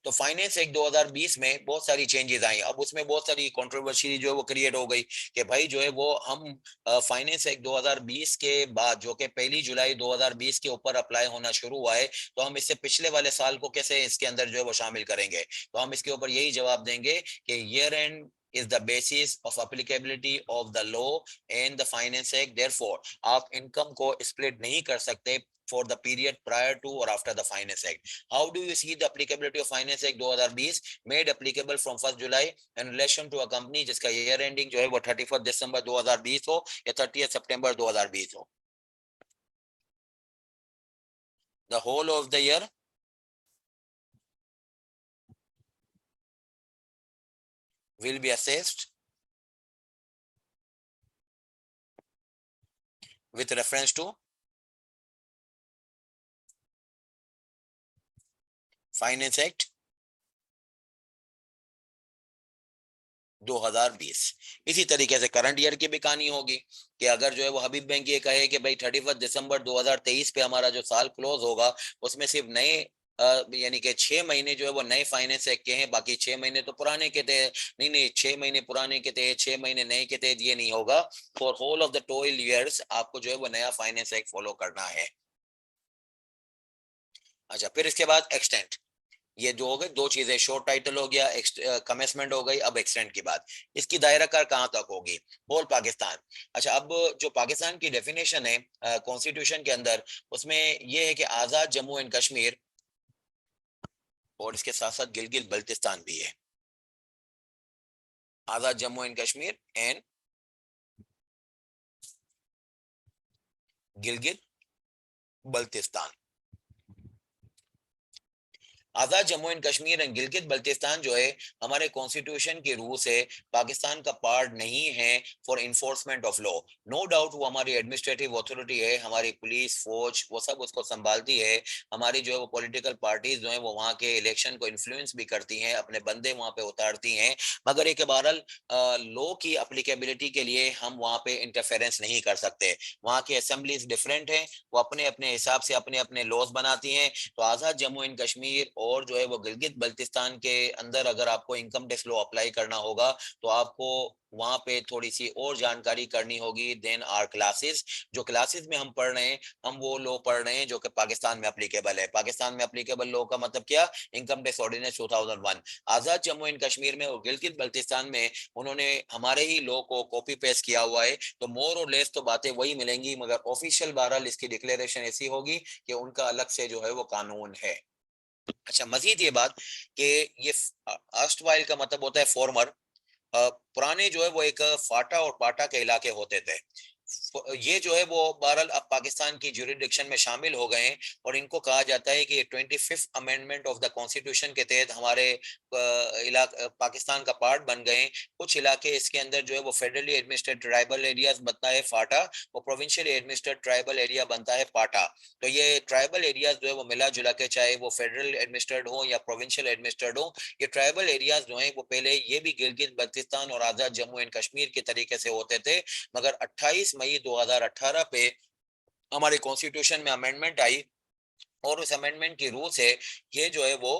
तो फाइनेंस एक्ट 2020 में बहुत सारी चेंजेस आई। अब उसमें बहुत सारी कंट्रोवर्सी जो है वो क्रिएट हो गई कि भाई जो है वो हम फाइनेंस एक्ट 2020 के बाद जो कि 1 जुलाई 2020 के ऊपर अप्लाई होना शुरू हुआ है, तो हम इससे पिछले वाले साल को कैसे इसके अंदर जो है वो शामिल करेंगे? तो हम इसके ऊपर यही जवाब देंगे कि year and is the basis of applicability of the law and the finance act. Therefore, आप इनकम को स्प्लिट नहीं कर सकते for the period prior to or after the finance act. How do you see the applicability of finance act 2020 made applicable from 1 July in relation to a company जिसका year ending जो है वो 31 दिसंबर 2020 हो या 30 सितंबर 2020 हो? The whole of the year will be assessed with reference to finance act 2020। इसी तरीके से करंट ईयर की भी कहानी होगी कि अगर जो है वो हबीब बैंक ये कहे कि भाई 31 दिसंबर 2023 पे हमारा जो साल क्लोज होगा उसमें सिर्फ नए यानी कि 6 महीने जो है वो नए फाइनेंस एक्ट के हैं, बाकी 6 महीने तो पुराने के थे। नहीं नहीं, 6 महीने पुराने के थे, 6 महीने नए के थे, ये नहीं होगा। For whole of the 12 years आपको जो है वो नया फाइनेंस एक्ट फॉलो करना है। अच्छा, फिर इसके बाद एक्सटेंट। ये जो हो गए दो चीजें, शॉर्ट टाइटल हो गया, कमेंसमेंट हो गई, अब एक्सटेंड की बात। इसकी दायरा कार कहां तक होगी? होल पाकिस्तान। अच्छा, अब जो पाकिस्तान की डेफिनेशन है कॉन्स्टिट्यूशन के अंदर, उसमें ये है कि आजाद जम्मू एंड कश्मीर और इसके साथ साथ गिलगित बल्तिस्तान भी है। Azad Jammu and Kashmir and Gilgit Baltistan. Azad Jammu and Kashmir and Gilgit Baltistan जो है हमारे कॉन्स्टिट्यूशन के रूल से पाकिस्तान का पार्ट नहीं है for enforcement of law. No doubt वो हमारी एडमिनिस्ट्रेटिव अथॉरिटी है, हमारी पुलिस फौज वो सब उसको संभालती है। हमारी जो है वो पॉलिटिकल पार्टीज जो है वो वहाँ के इलेक्शन को इन्फ्लुएंस भी करती हैं, अपने बंदे वहाँ पे उतारती हैं, मगर एक बहरहाल लॉ की अप्लीकेबिलिटी के लिए हम वहाँ पे इंटरफेरेंस नहीं कर सकते। वहाँ की असेंबलीज डिफरेंट है, वो अपने अपने हिसाब से अपने अपने लॉज बनाती हैं। तो आजाद जम्मू एंड कश्मीर और जो है वो गिलगित बल्तिस्तान के अंदर अगर आपको इनकम टैक्स लॉ अप्लाई करना होगा तो आपको वहां पे थोड़ी सी और जानकारी करनी होगी देन आर क्लासेस। जो क्लासेस में हम पढ़ रहे हैं, हम वो लॉ पढ़ रहे हैं जो कि पाकिस्तान में अप्लीकेबल है। पाकिस्तान में अप्लीकेबल लॉ का मतलब क्या? Income tax ordinance 2001। Azad Jammu and Kashmir में और गिलगित बल्तिस्तान में उन्होंने हमारे ही लॉ को कॉपी पेस्ट किया हुआ है, तो मोर और लेस तो बातें वही मिलेंगी, मगर ऑफिशियल बहरहाल इसकी डिक्लेरेशन ऐसी होगी कि उनका अलग से जो है वो कानून है। अच्छा, मजीद ये बात कि ये अर्स्टवाइल का मतलब होता है फॉर्मर। पुराने जो है वो एक फाटा और पाटा के इलाके होते थे। ये जो है वो बहरहाल अब पाकिस्तान की ज्यूरिडिक्शन में शामिल हो गए हैं और इनको कहा जाता है कि 25th amendment of the constitution के तहत हमारे पाकिस्तान का पार्ट बन गए। कुछ इलाके इसके अंदर जो है वो फेडरली एडमिनिस्ट्रेटेड ट्राइबल एरियाज बनता है फाटा, और प्रोविंशियल एडमिनिस्ट्रेटेड ट्राइबल एरिया बनता है पाटा। तो ये ट्राइबल एरियाज जो है वो मिला जुला के, चाहे वो फेडरल एडमिनिस्ट्रेटेड हो या प्रोविंशियल एडमिनिस्ट्रेटेड हो, ये ट्राइबल एरियाज जो है वो पहले ये भी गिलगित बल्तिस्तान और आजाद जम्मू एंड कश्मीर के तरीके से होते थे। मगर 28 मई 2018 पे हमारे कॉन्स्टिट्यूशन में अमेंडमेंट आई और उस अमेंडमेंट की रूल से ये जो है वो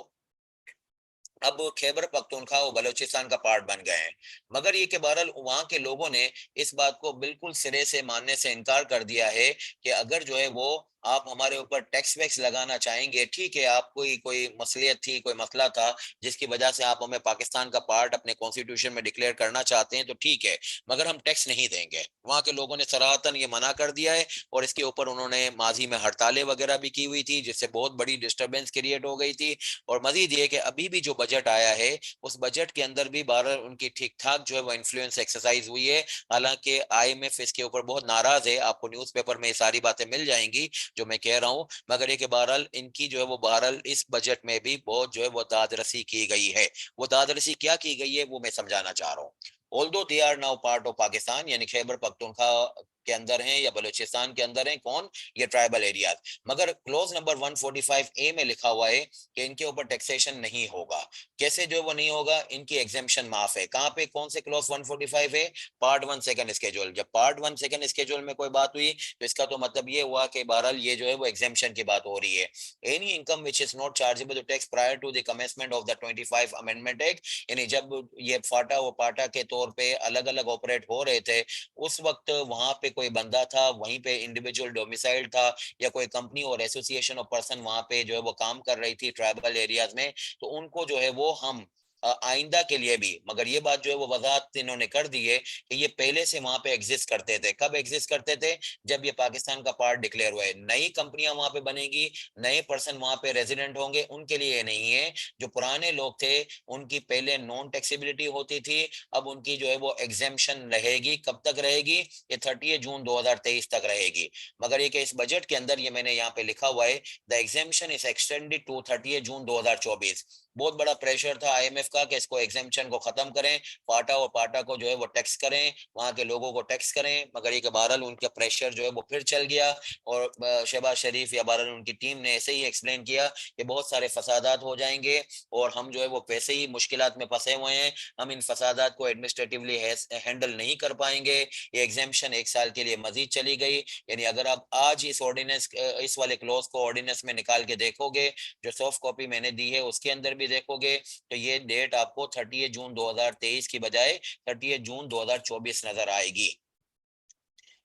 अब खैबर पख्तूनख्वा और बलूचिस्तान का पार्ट बन गए हैं। मगर ये के बहरहाल वहां के लोगों ने इस बात को बिल्कुल सिरे से मानने से इनकार कर दिया है कि अगर जो है वो आप हमारे ऊपर टैक्स वैक्स लगाना चाहेंगे, ठीक है, आपको कोई मसलियत थी, कोई मसला था जिसकी वजह से आप हमें पाकिस्तान का पार्ट अपने कॉन्स्टिट्यूशन में डिक्लेयर करना चाहते हैं, तो ठीक है, मगर हम टैक्स नहीं देंगे। वहां के लोगों ने सराहतन ये मना कर दिया है, और इसके ऊपर उन्होंने माजी में हड़तालें वगैरह भी की हुई थी, जिससे बहुत बड़ी डिस्टर्बेंस क्रिएट हो गई थी। और मजीद ये कि अभी भी जो बजट आया है, उस बजट के अंदर भी 12 उनकी ठीक ठाक जो है वो इन्फ्लुएंस एक्सरसाइज हुई है। हालांकि आईएमएफ इसके ऊपर बहुत नाराज है, आपको न्यूज़पेपर में ये सारी बातें मिल जाएंगी जो मैं कह रहा हूं। मगर ये कि बहरहाल इनकी जो है वो बहरहाल इस बजट में भी बहुत जो है वो दादरसी की गई है। वो दादरसी क्या की गई है वो मैं समझाना चाह रहा हूँ। Although they are now part of Pakistan, यानी खैबर पख्तूनख्वा के अंदर हैं या बलूचिस्तान के अंदर हैं, कौन, ये ट्राइबल एरियाज, मगर क्लोज नंबर 145 ए में लिखा हुआ है कि इनके ऊपर टैक्सेशन नहीं होगा। कैसे जो वो नहीं होगा, इनकी एग्जेम्पशन माफ है। कहां पे, कौन से क्लोज 145 है, पार्ट 1 सेकंड स्केड्यूल। जब पार्ट 1 सेकंड स्केड्यूल में कोई बात हुई तो इसका तो मतलब ये हुआ कि बहरहाल ये जो है वो एग्जेम्पशन की बात हो रही है। Any income which is not chargeable to tax prior to the commencement of the 25 amendment act, यानी जब ये फाटा व पाटा के तौर पे अलग अलग ऑपरेट हो रहे थे, उस वक्त वहां पे कोई बंदा था, वहीं पे इंडिविजुअल डोमिसाइल था, या कोई कंपनी और एसोसिएशन ऑफ पर्सन वहां पे जो है वो काम कर रही थी ट्राइबल एरियाज में, तो उनको जो है वो हम आइंदा के लिए भी, मगर ये बात जो है वो वजाहत इन्होंने कर दी है कि ये पहले से वहां पे एग्जिस्ट करते थे। कब एग्जिस्ट करते थे, जब ये पाकिस्तान का पार्ट डिक्लेयर हुआ है। नई कंपनियां वहां पे बनेगी, नए पर्सन वहां पे रेजिडेंट होंगे, उनके लिए नहीं है। जो पुराने लोग थे उनकी पहले नॉन टैक्सेबिलिटी होती थी, अब उनकी जो है वो एग्जेम्पशन रहेगी। कब तक रहेगी, ये 30 जून 2023 तक रहेगी। मगर ये कि इस बजट के अंदर ये मैंने यहाँ पे लिखा हुआ है, the exemption is extended to 30 June 2024। बहुत बड़ा प्रेशर था आईएमएफ का कि इसको एग्जेम्पशन को खत्म करें, फाटा और पाटा को जो है वो टैक्स करें, वहां के लोगों को टैक्स करें, मगर ये बहरहाल उनका प्रेशर जो है वो फिर चल गया। और शहबाज शरीफ या बहरहाल उनकी टीम ने ऐसे ही एक्सप्लेन किया कि बहुत सारे फसादात हो जाएंगे और हम जो है वो वैसे ही मुश्किलात में फंसे हुए हैं, हम इन फसादात को एडमिनिस्ट्रेटिवली हैंडल नहीं कर पाएंगे। ये एग्जेम्पशन 1 साल के लिए मजीद चली गई। यानी अगर आप आज इस ऑर्डिनेंस, इस वाले क्लॉज को ऑर्डिनेंस में निकाल के देखोगे, जो सॉफ्ट कॉपी मैंने दी है उसके अंदर भी देखोगे, तो ये डेट आपको 30 जून 2023 की बजाय 30 जून 2024 नजर आएगी।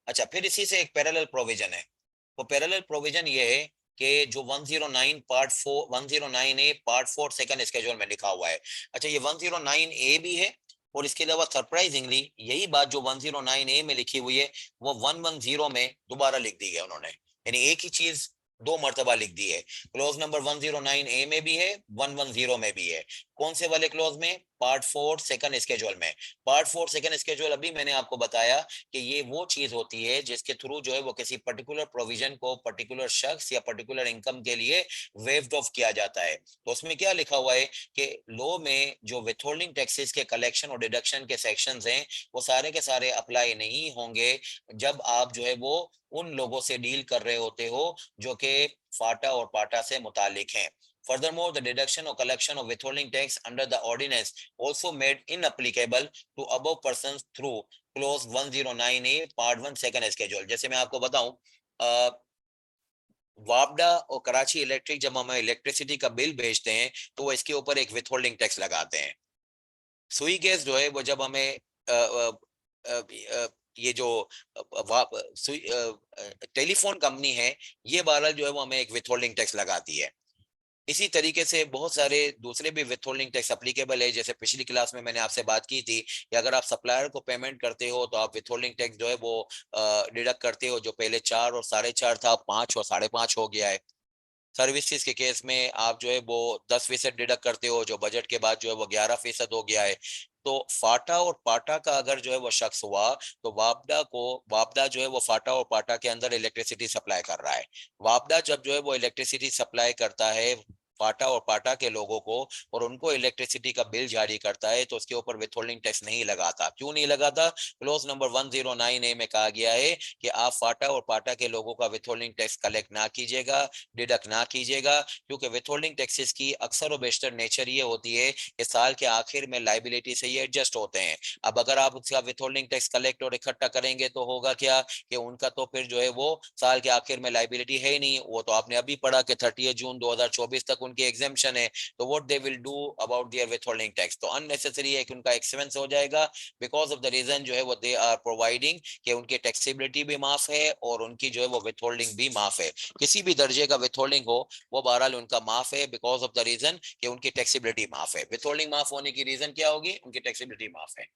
अच्छा, फिर इसी से एक पैरेलल प्रोविजन है। वो पैरेलल प्रोविजन ये है कि जो 109 पार्ट 4, 109 ए पार्ट 4 सेकंड स्केड्यूल में लिखा हुआ है। अच्छा, ये 109 ए भी है, और इसके अलावा सरप्राइजिंगली यही बात जो 109 ए में लिखी हुई है वो 110 में दोबारा लिख दी है उन्होंने। यानी एक ही चीज दो मर्तबा लिख दी है। क्लोज नंबर 109 ए में भी है, 110 में भी है। कौन से वाले क्लोज में, पार्ट 4 सेकंड स्केड्यूल में। पार्ट 4 सेकंड स्केड्यूल अभी मैंने आपको बताया कि ये वो चीज होती है जिसके थ्रू जो है वो किसी पर्टिकुलर प्रोविजन को पर्टिकुलर शख्स या पर्टिकुलर इनकम के लिए वेव्ड ऑफ किया जाता है। तो उसमें क्या लिखा हुआ है कि लॉ में जो विथहोल्डिंग टैक्सेस के कलेक्शन और डिडक्शन के सेक्शंस हैं, वो सारे के सारे अप्लाई नहीं होंगे जब आप जो है वो उन लोगों से डील कर रहे होते हो जो कि फाटा और पाटा से मुतालिक हैं। Furthermore, the deduction or collection of withholding tax under the ordinance also made inapplicable to above persons through clause 109A part 1 second schedule। जैसे मैं आपको बताऊं, वापडा और कराची इलेक्ट्रिक जब हमें इलेक्ट्रिसिटी का बिल भेजते हैं तो वो इसके ऊपर एक विथहोल्डिंग टैक्स लगाते हैं। सुई गैस जो है वो जब हमें ये जो टेलीफोन कंपनी है, ये बहरहाल जो है वो हमें एक विथहोल्डिंग टैक्स लगाती है। इसी तरीके से बहुत सारे दूसरे भी विथहोल्डिंग टैक्स एप्लीकेबल है। जैसे पिछली क्लास में मैंने आपसे बात की थी कि अगर आप सप्लायर को पेमेंट करते हो तो आप विथहोल्डिंग टैक्स जो है वो डिडक्ट करते हो, जो पहले 4 और 4.5 था, 5 और 5.5 हो गया है। सर्विसेज के केस में आप जो है वो 10% डिडक्ट करते हो, जो बजट के बाद जो है वो 11% हो गया है। तो फाटा और पाटा का अगर जो है वो शख्स हुआ तो वापडा जो है वो फाटा और पाटा के अंदर इलेक्ट्रिसिटी सप्लाई कर रहा है। वापडा जब जो है वो इलेक्ट्रिसिटी सप्लाई करता है फाटा और पाटा के लोगों को और उनको इलेक्ट्रिसिटी का बिल जारी करता है, तो उसके ऊपर विथहोल्डिंग टैक्स नहीं लगाता। क्यों नहीं लगाता, क्लोज नंबर 109 ए में कहा गया है कि आप फाटा और पाटा के लोगों का विथहोल्डिंग टैक्स कलेक्ट ना कीजिएगा, डिडक्ट ना कीजिएगा, क्योंकि विथहोल्डिंग टैक्सेस की अक्सर और बेशतर नेचर ये होती है कि साल के आखिर में लाइबिलिटी से ये एडजस्ट होते हैं। अब अगर आप उसका विथहोल्डिंग टैक्स कलेक्ट और इकट्ठा करेंगे तो होगा क्या कि उनका तो फिर जो है वो साल के आखिर में लाइबिलिटी है ही नहीं। वो तो आपने अभी पढ़ा कि 30 जून 2024 तक उनकी एग्जाम्पशन है, तो what they will do about their withholding tax, तो अननेसेसरी है कि उनका एक्सपेंस हो जाएगा, बिकॉज ऑफ द रीजन जो है वो दे आर प्रोवाइडिंग कि उनकी टैक्सेबिलिटी भी माफ है और उनकी जो है वो विथहोल्डिंग भी माफ है, किसी भी दर्जे का विथहोल्डिंग हो वो बहरहाल उनका माफ है, बिकॉज ऑफ द रीजन कि उनकी टैक्सेबिलिटी माफ है। विथहोल्डिंग माफ होने की रीजन क्या होगी? उनकी टैक्सेबिलिटी माफ है।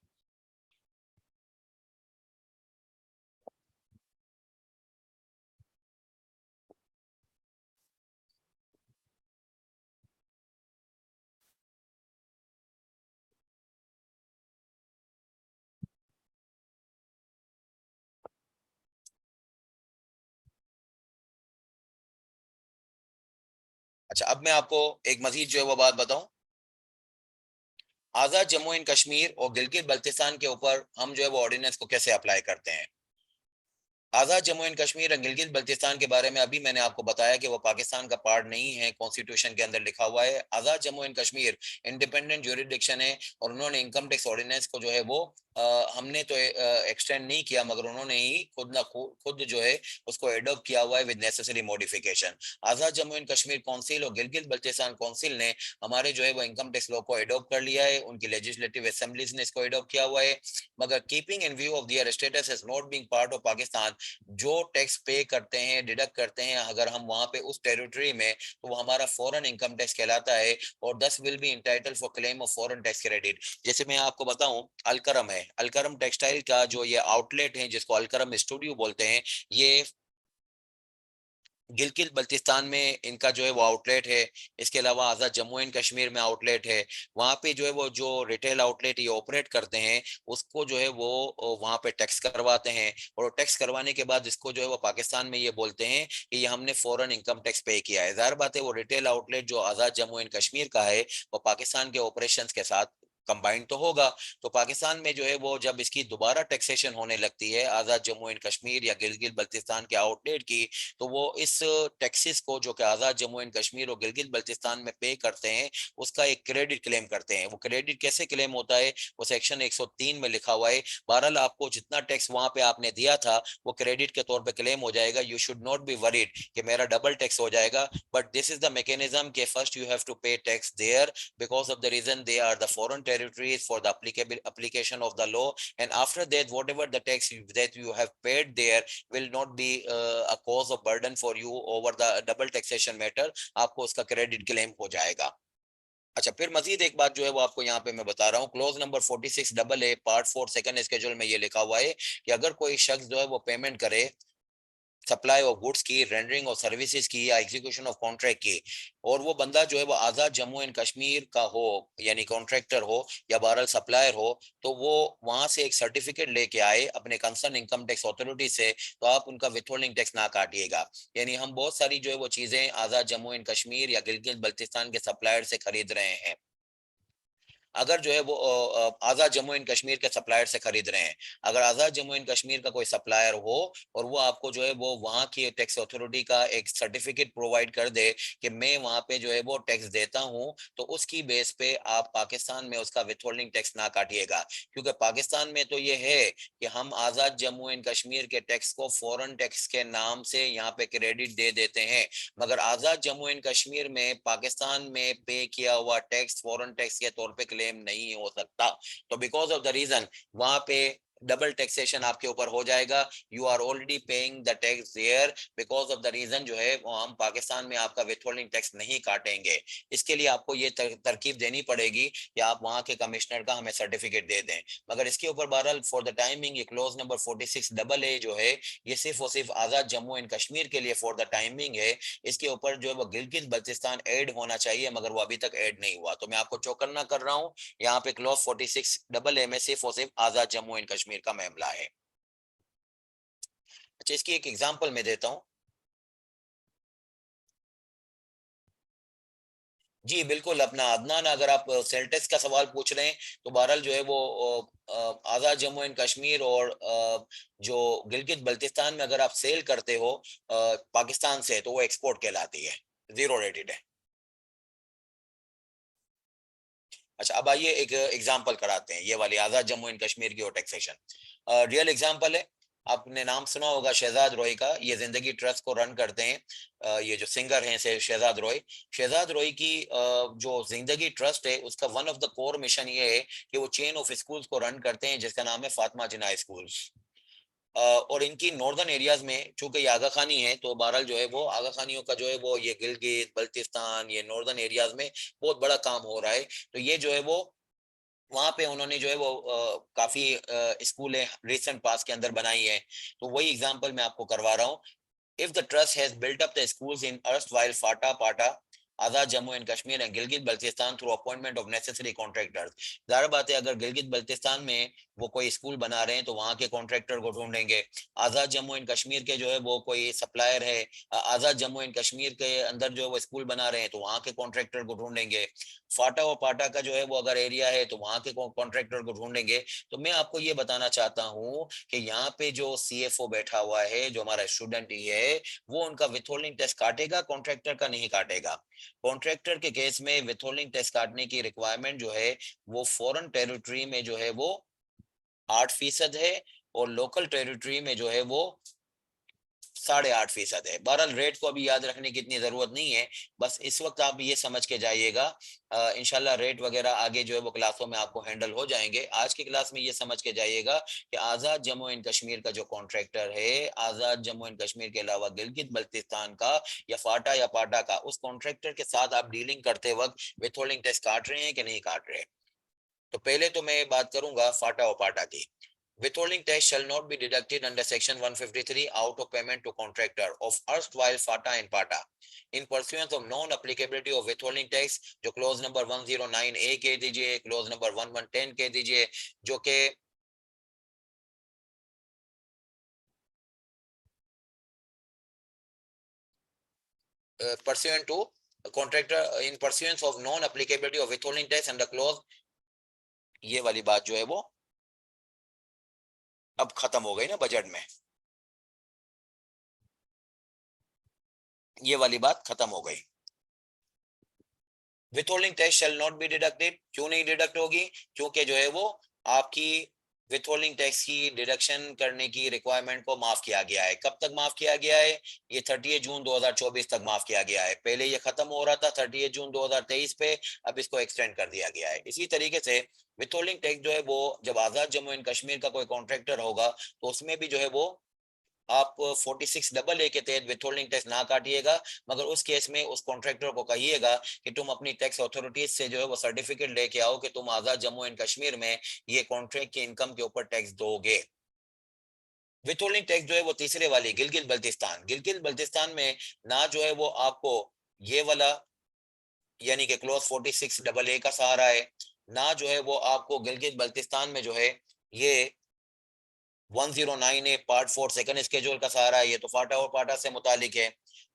अच्छा, अब मैं आपको एक मजीद जो है वो बात बताऊं, आजाद जम्मू एंड कश्मीर और गिलगित बल्तिस्तान के ऊपर हम जो है वो ऑर्डिनेंस को कैसे अप्लाई करते हैं। आजाद जम्मू एंड कश्मीर और गिलगित बल्तिस्तान के बारे में अभी मैंने आपको बताया कि वो पाकिस्तान का पार्ट नहीं है, कॉन्स्टिट्यूशन के अंदर लिखा हुआ है। Azad Jammu and Kashmir independent jurisdiction है और उन्होंने इनकम टैक्स ऑर्डिनेंस को जो है वो हमने तो एक्सटेंड नहीं किया, मगर उन्होंने ही खुद जो है उसको एडॉप्ट किया हुआ है with necessary modification. Azad Jammu and Kashmir council और गिलगित बल्तिस्तान काउंसिल ने हमारे जो है वो इनकम टैक्स लॉ को एडॉप्ट कर लिया है, उनकी लेजिस्लेटिव असेंबलीज ने इसको एडॉप्ट किया हुआ है, मगर keeping in view of their status as not being part of Pakistan, जो टैक्स पे करते हैं, डिडक्ट करते हैं अगर हम वहां पे उस टेरिटरी में, तो वो हमारा फॉरेन इनकम टैक्स कहलाता है और thus will be entitle for claim of foreign tax credit. जैसे मैं आपको बताऊं, अलकरम है, अलकरम टेक्सटाइल का जो ये आउटलेट है जिसको अलकरम स्टूडियो बोलते हैं, ये गिलगित बल्तिस्तान में इनका जो है वो आउटलेट है। इसके अलावा आजाद जम्मू एंड कश्मीर में आउटलेट है। वहां पे जो है वो जो रिटेल आउटलेट ये ऑपरेट करते हैं उसको जो है वो वहां पे टैक्स करवाते हैं, और टैक्स करवाने के बाद इसको जो है वो पाकिस्तान में ये बोलते हैं कि ये हमने फॉरेन इनकम टैक्स पे किया है। जाहिर बात है वो रिटेल आउटलेट जो आजाद जम्मू एंड कश्मीर का है वो पाकिस्तान के ऑपरेशंस के साथ कंबाइंड तो होगा, तो पाकिस्तान में जो है वो जब इसकी दोबारा टैक्सेशन होने लगती है आजाद जम्मू एंड कश्मीर या गिलगित बल्तिस्तान के आउटलेट की, तो वो इस टैक्सेस को जो कि आजाद जम्मू एंड कश्मीर और गिलगित बल्तिस्तान में पे करते हैं उसका एक क्रेडिट क्लेम करते हैं। वो क्रेडिट कैसे क्लेम होता है, वो सेक्शन 103 में लिखा हुआ है। बहरहाल आपको जितना टैक्स वहां पे आपने दिया था वो क्रेडिट के तौर पे क्लेम हो जाएगा, you should not be worried कि मेरा डबल टैक्स हो जाएगा, but this is the mechanism कि first you have to pay tax there because of the reason they are the foreign territories for the applicable application of the law, and after that whatever the tax that you have paid there will not be a cause of burden for you over the double taxation matter, आपको उसका credit claim हो जाएगा। अच्छा, फिर मजीद एक बात जो है वो आपको यहाँ पे मैं बता रहा हूँ, close number 46 double A part 4 second schedule में ये लिखा हुआ है कि अगर कोई शख्स जो है वो पेमेंट करे सप्लाई ऑफ गुड्स की, रेंडरिंग ऑफ सर्विसेज की या एग्जीक्यूशन ऑफ कॉन्ट्रैक्ट की, और वो बंदा जो है वो आजाद जम्मू एंड कश्मीर का हो यानी कॉन्ट्रैक्टर हो या बहरहाल सप्लायर हो, तो वो वहां से एक सर्टिफिकेट लेके आए अपने कंसर्न इनकम टैक्स अथॉरिटी से, तो आप उनका विथहोल्डिंग टैक्स ना काटिएगा। यानी हम बहुत सारी जो है वो चीजें आजाद जम्मू एंड कश्मीर या गिलगित बल्तिस्तान के सप्लायर से खरीद रहे हैं, अगर जो है वो आजाद जम्मू एंड कश्मीर के सप्लायर से खरीद रहे हैं, अगर आजाद जम्मू एंड कश्मीर का कोई सप्लायर हो और वो आपको जो है वो वहाँ की टैक्स अथॉरिटी का एक सर्टिफिकेट प्रोवाइड कर दे कि मैं वहाँ पे जो है वो टैक्स देता हूँ, तो उसकी बेस पे आप पाकिस्तान में उसका विथहोल्डिंग टैक्स ना काटिएगा, क्योंकि पाकिस्तान में तो ये है कि हम आजाद जम्मू एंड कश्मीर के टैक्स को फॉरेन टैक्स के नाम से यहाँ पे क्रेडिट दे देते हैं, मगर आजाद जम्मू एंड कश्मीर में पाकिस्तान में पे किया हुआ टैक्स फॉरेन टैक्स के तौर पे क्लेम नहीं हो सकता। तो बिकॉज ऑफ द रीजन वहां पे डबल टैक्सेशन आपके ऊपर हो जाएगा, you are already paying the tax there, because of the reason जो है वो हम पाकिस्तान में आपका विथहोल्डिंग टैक्स नहीं काटेंगे। इसके लिए आपको ये तरकीब देनी पड़ेगी कि आप वहां के कमिश्नर का हमें सर्टिफिकेट दे दें, मगर इसके ऊपर बहरहाल फॉर द टाइमिंग ये क्लोज नंबर 46 डबल ए जो है ये सिर्फ और सिर्फ आजाद जम्मू एंड कश्मीर के लिए फॉर द टाइमिंग है। इसके ऊपर जो है वो गिलगित बल्तिस्तान ऐड होना चाहिए, मगर वो अभी तक ऐड नहीं हुआ, तो मैं आपको चौकन्ना कर रहा हूँ, यहाँ पे क्लॉज 46 डबल ए में सिर्फ और सिर्फ आजाद जम्मू एंड कश्मीर का मामला है। अच्छा, इसकी एक एग्जांपल मैं देता हूँ। जी बिल्कुल, अपना अदनान, अगर आप सेल टैक्स का सवाल पूछ रहे हैं तो बहरहाल जो है वो आजाद जम्मू एंड कश्मीर और जो गिलगित बल्तिस्तान में अगर आप सेल करते हो पाकिस्तान से, तो वो एक्सपोर्ट कहलाती है, जीरो रेटेड है। अच्छा, अब आइए एक एग्जांपल कराते हैं, ये वाली आजाद जम्मू एंड कश्मीर की और टैक्सेशन रियल एग्जांपल है। आपने नाम सुना होगा शहजाद रॉय का, ये जिंदगी ट्रस्ट को रन करते हैं, ये जो सिंगर हैं से शहजाद रॉय। शहजाद रॉय की जो जिंदगी ट्रस्ट है उसका one of the core mission ये है कि वो चेन ऑफ स्कूल्स को रन करते हैं जिसका नाम है फातिमा जिन्ना स्कूल्स। और इनकी नॉर्दर्न एरियाज में चूंकि ये आगा खानी है तो बहरहाल जो है वो आगा खानियों का जो है वो ये गिलगित बल्तिस्तान ये नॉर्दर्न एरियाज में बहुत बड़ा काम हो रहा है। तो ये जो है वो वहां पे उन्होंने जो है वो काफी स्कूलें रिसेंट पास के अंदर बनाई है। तो वही एग्जांपल मैं आपको करवा रहा हूँ। If the trust has built up the schools in erstwhile FATA, PATA, Azad Jammu and Kashmir and Gilgit Baltistan through appointment of necessary contractors, जाहिर बात है अगर गिलगित बल्तिस्तान में वो कोई स्कूल बना रहे हैं तो वहां के कॉन्ट्रैक्टर को ढूंढेंगे। आजाद जम्मू एंड कश्मीर के जो है वो कोई सप्लायर है, आजाद जम्मू एंड कश्मीर के अंदर जो है वो स्कूल बना रहे हैं तो वहां के कॉन्ट्रैक्टर को ढूंढेंगे। फाटा और पाटा का जो है वो अगर एरिया है तो वहां के कॉन्ट्रैक्टर को ढूंढेंगे। तो मैं आपको ये बताना चाहता हूँ कि यहाँ पे जो सीएफओ बैठा हुआ है जो हमारा स्टूडेंट ही है, वो उनका विथहोल्डिंग टेस्ट काटेगा, कॉन्ट्रैक्टर का नहीं काटेगा। कॉन्ट्रैक्टर के केस में विथहोल्डिंग टेस्ट काटने की रिक्वायरमेंट जो है वो फॉरेन टेरिटरी में जो है वो 8% है, और लोकल टेरिटरी में जो है वो 8.5% है। बहरहाल रेट को अभी याद रखने की इतनी जरूरत नहीं है, बस इस वक्त आप ये समझ के जाइएगा। इंशाल्लाह रेट वगैरह आगे जो है वो क्लासों में आपको हैंडल हो जाएंगे। आज की क्लास में ये समझ के जाइएगा कि आजाद जम्मू एंड कश्मीर का जो कॉन्ट्रैक्टर है, आजाद जम्मू एंड कश्मीर के अलावा गिलगित बल्तिस्तान का या फाटा या पाटा का, उस कॉन्ट्रैक्टर के साथ आप डीलिंग करते वक्त विथहोल्डिंग टैक्स काट रहे हैं कि नहीं काट रहे। तो पहले तो मैं बात करूंगा फाटा और पाटा की। Withholding tax shall not be deducted under Section 153 out of payment to contractor of erstwhile FATA and PATA in pursuance of non-applicability of withholding tax, जो क्लोज नंबर 109A कह दीजिए, क्लोज नंबर 1110 कह दीजिए, जो कि pursuant to contractor in pursuance of non-applicability of withholding tax under clause, ये वाली बात जो है वो अब खत्म हो गई ना बजट में, ये वाली बात खत्म हो गई। Withholding tax shall not be deducted, क्यों नहीं डिडक्ट होगी? क्योंकि जो है वो आपकी विथहोल्डिंग टैक्स की डिडक्शन करने की रिक्वायरमेंट को माफ किया गया है। कब तक माफ किया गया है? ये 30 जून 2024 तक माफ किया गया है। पहले ये खत्म हो रहा था 30 जून 2023 पे, अब इसको एक्सटेंड कर दिया गया है। इसी तरीके से विथहोल्डिंग टैक्स जो है वो जब आजाद जम्मू एंड कश्मीर का कोई कॉन्ट्रैक्टर होगा तो उसमें भी जो है वो आप 46AA के तहत विथहोल्डिंग टैक्स ना काटिएगा, मगर उस केस में उस कॉन्ट्रैक्टर को कहिएगा कि तुम अपनी टैक्स अथॉरिटीज से जो है वो सर्टिफिकेट लेके आओ कि तुम आजाद जम्मू एंड कश्मीर में ये कॉन्ट्रैक्ट की इनकम के ऊपर टैक्स दोगे। विथहोल्डिंग टैक्स जो है वो तीसरे वाली गिलगित बल्तिस्तान, गिलगित बल्तिस्तान में ना जो है वो आपको ये वाला यानी कि क्लोज 46AA का सहारा है, ना जो है वो आपको गिलगित बल्तिस्तान में जो है ये 109A पार्ट 4 सेकंड स्केड्यूल का सहारा है। ये तो फाटा और पाटा से मुतालिक है।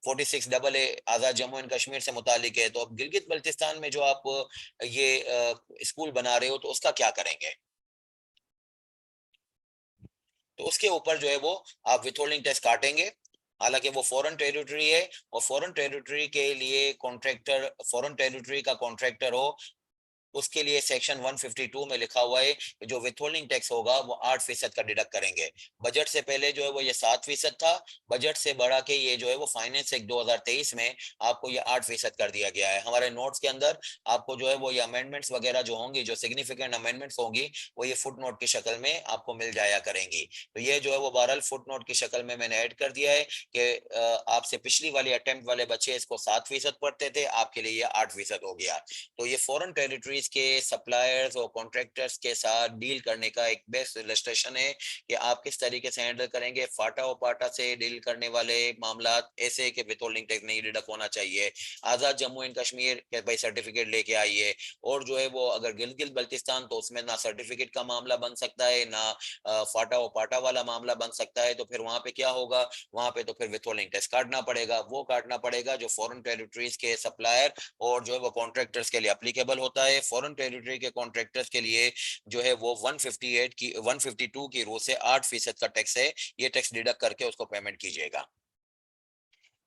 46AA Azad Jammu and Kashmir से मुतालिक है। तो अब गिलगित बल्तिस्तान में जो आप ये स्कूल बना रहे हो तो उसका क्या करेंगे? तो उसके ऊपर जो है वो आप विथहोल्डिंग टैक्स काटेंगे। हालांकि वो फॉरेन टेरिटरी है, और फॉरेन टेरिटरी के लिए कॉन्ट्रैक्टर, फॉरेन टेरिटरी का कॉन्ट्रैक्टर हो, उसके लिए सेक्शन 152 में लिखा हुआ है कि जो विथहोल्डिंग टैक्स होगा वो 8% का डिडक्ट करेंगे। बजट से पहले जो है वो ये 7% था, बजट से बढ़ा के ये जो है वो फाइनेंस एक्ट 2023 में आपको ये 8% कर दिया गया है। हमारे नोट्स के अंदर आपको जो है वो ये अमेंडमेंट्स वगैरह जो होंगी, जो सिग्निफिकेंट अमेंडमेंट्स होंगी, वो ये फुट नोट की शक्ल में आपको मिल जाया करेंगी। तो ये जो है वो बहरहाल फुट नोट की शक्ल में मैंने ऐड कर दिया है कि आपसे पिछली वाली अटेम्प्ट वाले बच्चे इसको 7% पढ़ते थे, आपके लिए ये 8% हो गया। तो ये फॉरेन टेरिटरीज के सप्लायर्स और कॉन्ट्रैक्टर्स के साथ डील करने का एक बेस्ट इलस्ट्रेशन है कि आप किस तरीके से हैंडल करेंगे। फाटा और पाटा से डील करने वाले मामला ऐसे कि विथहोल्डिंग टैक्स नहीं डिडक्ट होना चाहिए। आजाद जम्मू एंड कश्मीर के भाई सर्टिफिकेट लेके आइए, और जो है वो अगर गिलगित बल्तिस्तान तो उसमें ना सर्टिफिकेट का मामला बन सकता है ना फाटा और पाटा वाला मामला बन सकता है। तो फिर वहां पे क्या होगा? वहां पे तो फिर विथहोल्डिंग टैक्स काटना पड़ेगा, वो काटना पड़ेगा जो फॉरेन टेरिटरीज के सप्लायर और जो है वो कॉन्ट्रैक्टर्स के लिए एप्लीकेबल होता है। फॉरेन टेरिटरी के कॉन्ट्रैक्टर्स के लिए जो है वो 152 की रो से 8% का टैक्स है, ये टैक्स डिडक्ट करके उसको पेमेंट कीजिएगा।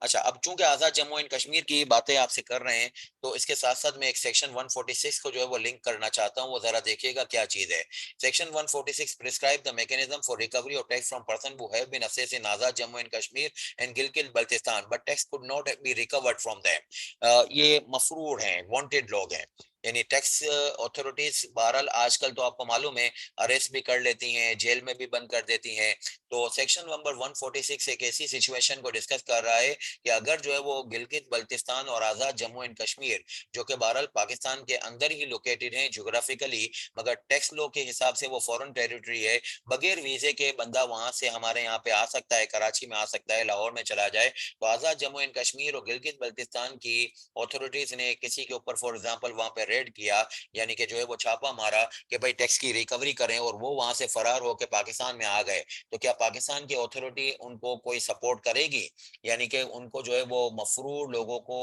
अच्छा, अब चूंकि आजाद जम्मू एंड कश्मीर की बातें आपसे कर रहे हैं, तो इसके साथ साथ मैं एक सेक्शन 146 को जो है वो लिंक करना चाहता हूँ, वो जरा देखिएगा क्या चीज है। Section 146 prescribe the mechanism for recovery of tax from person who have been assessed in Azad Jammu and Kashmir and Gilgit Baltistan but tax could not be recovered from them. ये मफरूर हैं, वांटेड लोग हैं, यानी टैक्स अथॉरिटीज बहरहाल आजकल तो आपको मालूम है अरेस्ट भी कर लेती हैं, जेल में भी बंद कर देती हैं। तो सेक्शन नंबर 146 एक ऐसी सिचुएशन को डिस्कस कर रहा है कि अगर जो है वो गिलगित बल्तिस्तान और आजाद जम्मू एंड कश्मीर जो कि बहरहाल पाकिस्तान के अंदर ही लोकेटेड हैं ज्योग्राफिकली, मगर टैक्स लॉ के हिसाब से वो फॉरेन टेरिटरी है, बगैर वीजे के बंदा वहां से हमारे यहाँ पे आ सकता है, कराची में आ सकता है, लाहौर में चला जाए। तो आजाद जम्मू एंड कश्मीर और गिलगित बल्तिस्तान की अथॉरिटीज ने किसी के ऊपर फॉर एग्जाम्पल वहां पे रेड किया, यानी कि जो है वो छापा मारा कि भाई टैक्स की रिकवरी करें, और वो वहां से फरार होकर पाकिस्तान में आ गए, तो क्या पाकिस्तान की अथॉरिटी उनको कोई सपोर्ट करेगी? यानी कि उनको जो है वो मफरूर लोगों को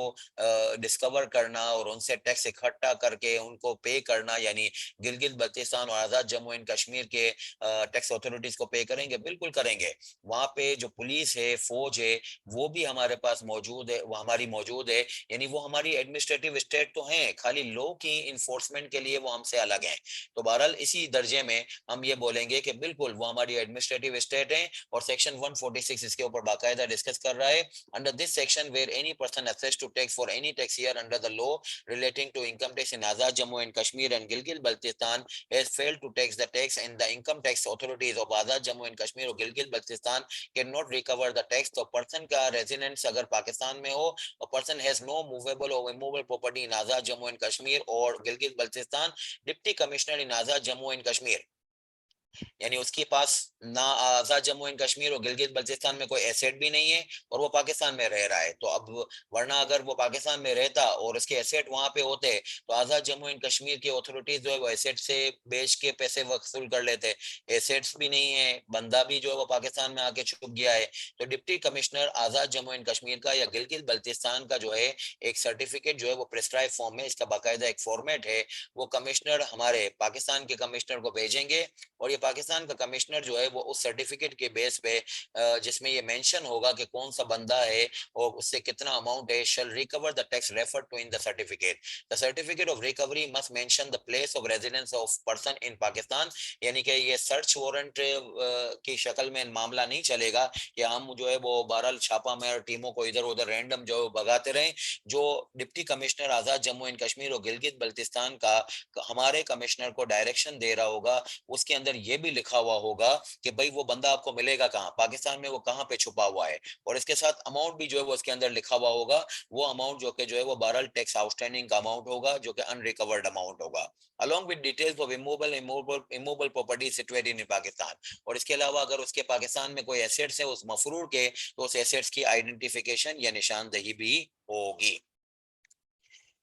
डिस्कवर करना और उनसे टैक्स इकट्ठा करके उनको पे करना, यानी गिलगित बल्तिस्तान और आजाद जम्मू एंड कश्मीर के टैक्स अथॉरिटीज को पे करेंगे? बिल्कुल करेंगे। वहां पे जो पुलिस है, फौज है, वो भी हमारे पास मौजूद है, वो हमारी मौजूद है, यानी वो हमारी एडमिनिस्ट्रेटिव स्टेट तो हैं, खाली लॉ की इन्फोर्समेंट के लिए वो हमसे अलग हैं। तो बहरहाल इसी दर्जे में हम ये बोलेंगे कि बिल्कुल वो हमारी एडमिनिस्ट्रेटिव स्टेट है, और सेक्शन 146 इसके ऊपर बाकायदा डिस्कस कर रहा है। Under this section where any person assessed to tax for any tax year under the law relating to income tax in Azad Jammu and Kashmir and Gilgit Baltistan has failed to tax the tax, and the income tax authorities of Azad Jammu and Kashmir और Gilgit Baltistan cannot recover the tax। तो person का residence अगर पाकिस्तान में हो और person has no movable और immovable property in Azad Jammu and Kashmir और Gilgit Baltistan, deputy commissioner in Azad Jammu and Kashmir, यानी उसके पास ना आजाद जम्मू एंड कश्मीर और गिलगित बल्तिस्तान में कोई एसेट भी नहीं है, और वो पाकिस्तान में रह रहा है। तो अब वरना अगर वो पाकिस्तान में रहता और उसके एसेट वहां पे होते, तो आजाद जम्मू एंड कश्मीर की अथॉरिटीज जो है वो एसेट से बेच के पैसे वसूल कर लेते। एसेट्स भी नहीं है, बंदा भी जो है वो पाकिस्तान में आके छुप गया है। तो deputy commissioner Azad Jammu and Kashmir का या गिलगित बल्तिस्तान का जो है एक सर्टिफिकेट जो है वो प्रिस्क्राइब फॉर्म में, इसका बाकायदा एक फॉर्मेट है, वो कमिश्नर हमारे पाकिस्तान के कमिश्नर को भेजेंगे, और ये पाकिस्तान का कमिश्नर जो है वो उस सर्टिफिकेट के बेस पे जिसमें ये मेंशन होगा कि कौन सा बंदा है और उससे कितना अमाउंट है, shall recover the tax referred to in the certificate. The certificate of recovery must mention the place of residence of person in Pakistan, यानी कि ये सर्च वारंट की शक्ल में मामला नहीं चलेगा कि हम जो है वो बहरहाल छापा मार टीमों को इधर उधर रैंडम जो भगाते रहे। जो deputy commissioner Azad Jammu and Kashmir और गिलगित बल्तिस्तान का हमारे कमिश्नर को डायरेक्शन दे रहा होगा, उसके अंदर ये भी लिखा हुआ होगा कि भाई वो बंदा आपको मिलेगा कहाँ, पाकिस्तान में वो कहाँ पे छुपा हुआ है, और इसके साथ अमाउंट भी जो है वो उसके अंदर लिखा हुआ होगा। वो अमाउंट जो कि जो है वो बहरहाल टैक्स आउटस्टैंडिंग का अमाउंट होगा, जो कि अनरिकवर्ड अमाउंट होगा, along with details of immovable property situated in Pakistan. और इसके अलावा अगर उसके पाकिस्तान में कोई एसेट्स है उस मफरूर के, तो उस एसेट्स की आइडेंटिफिकेशन या निशानदही भी होगी।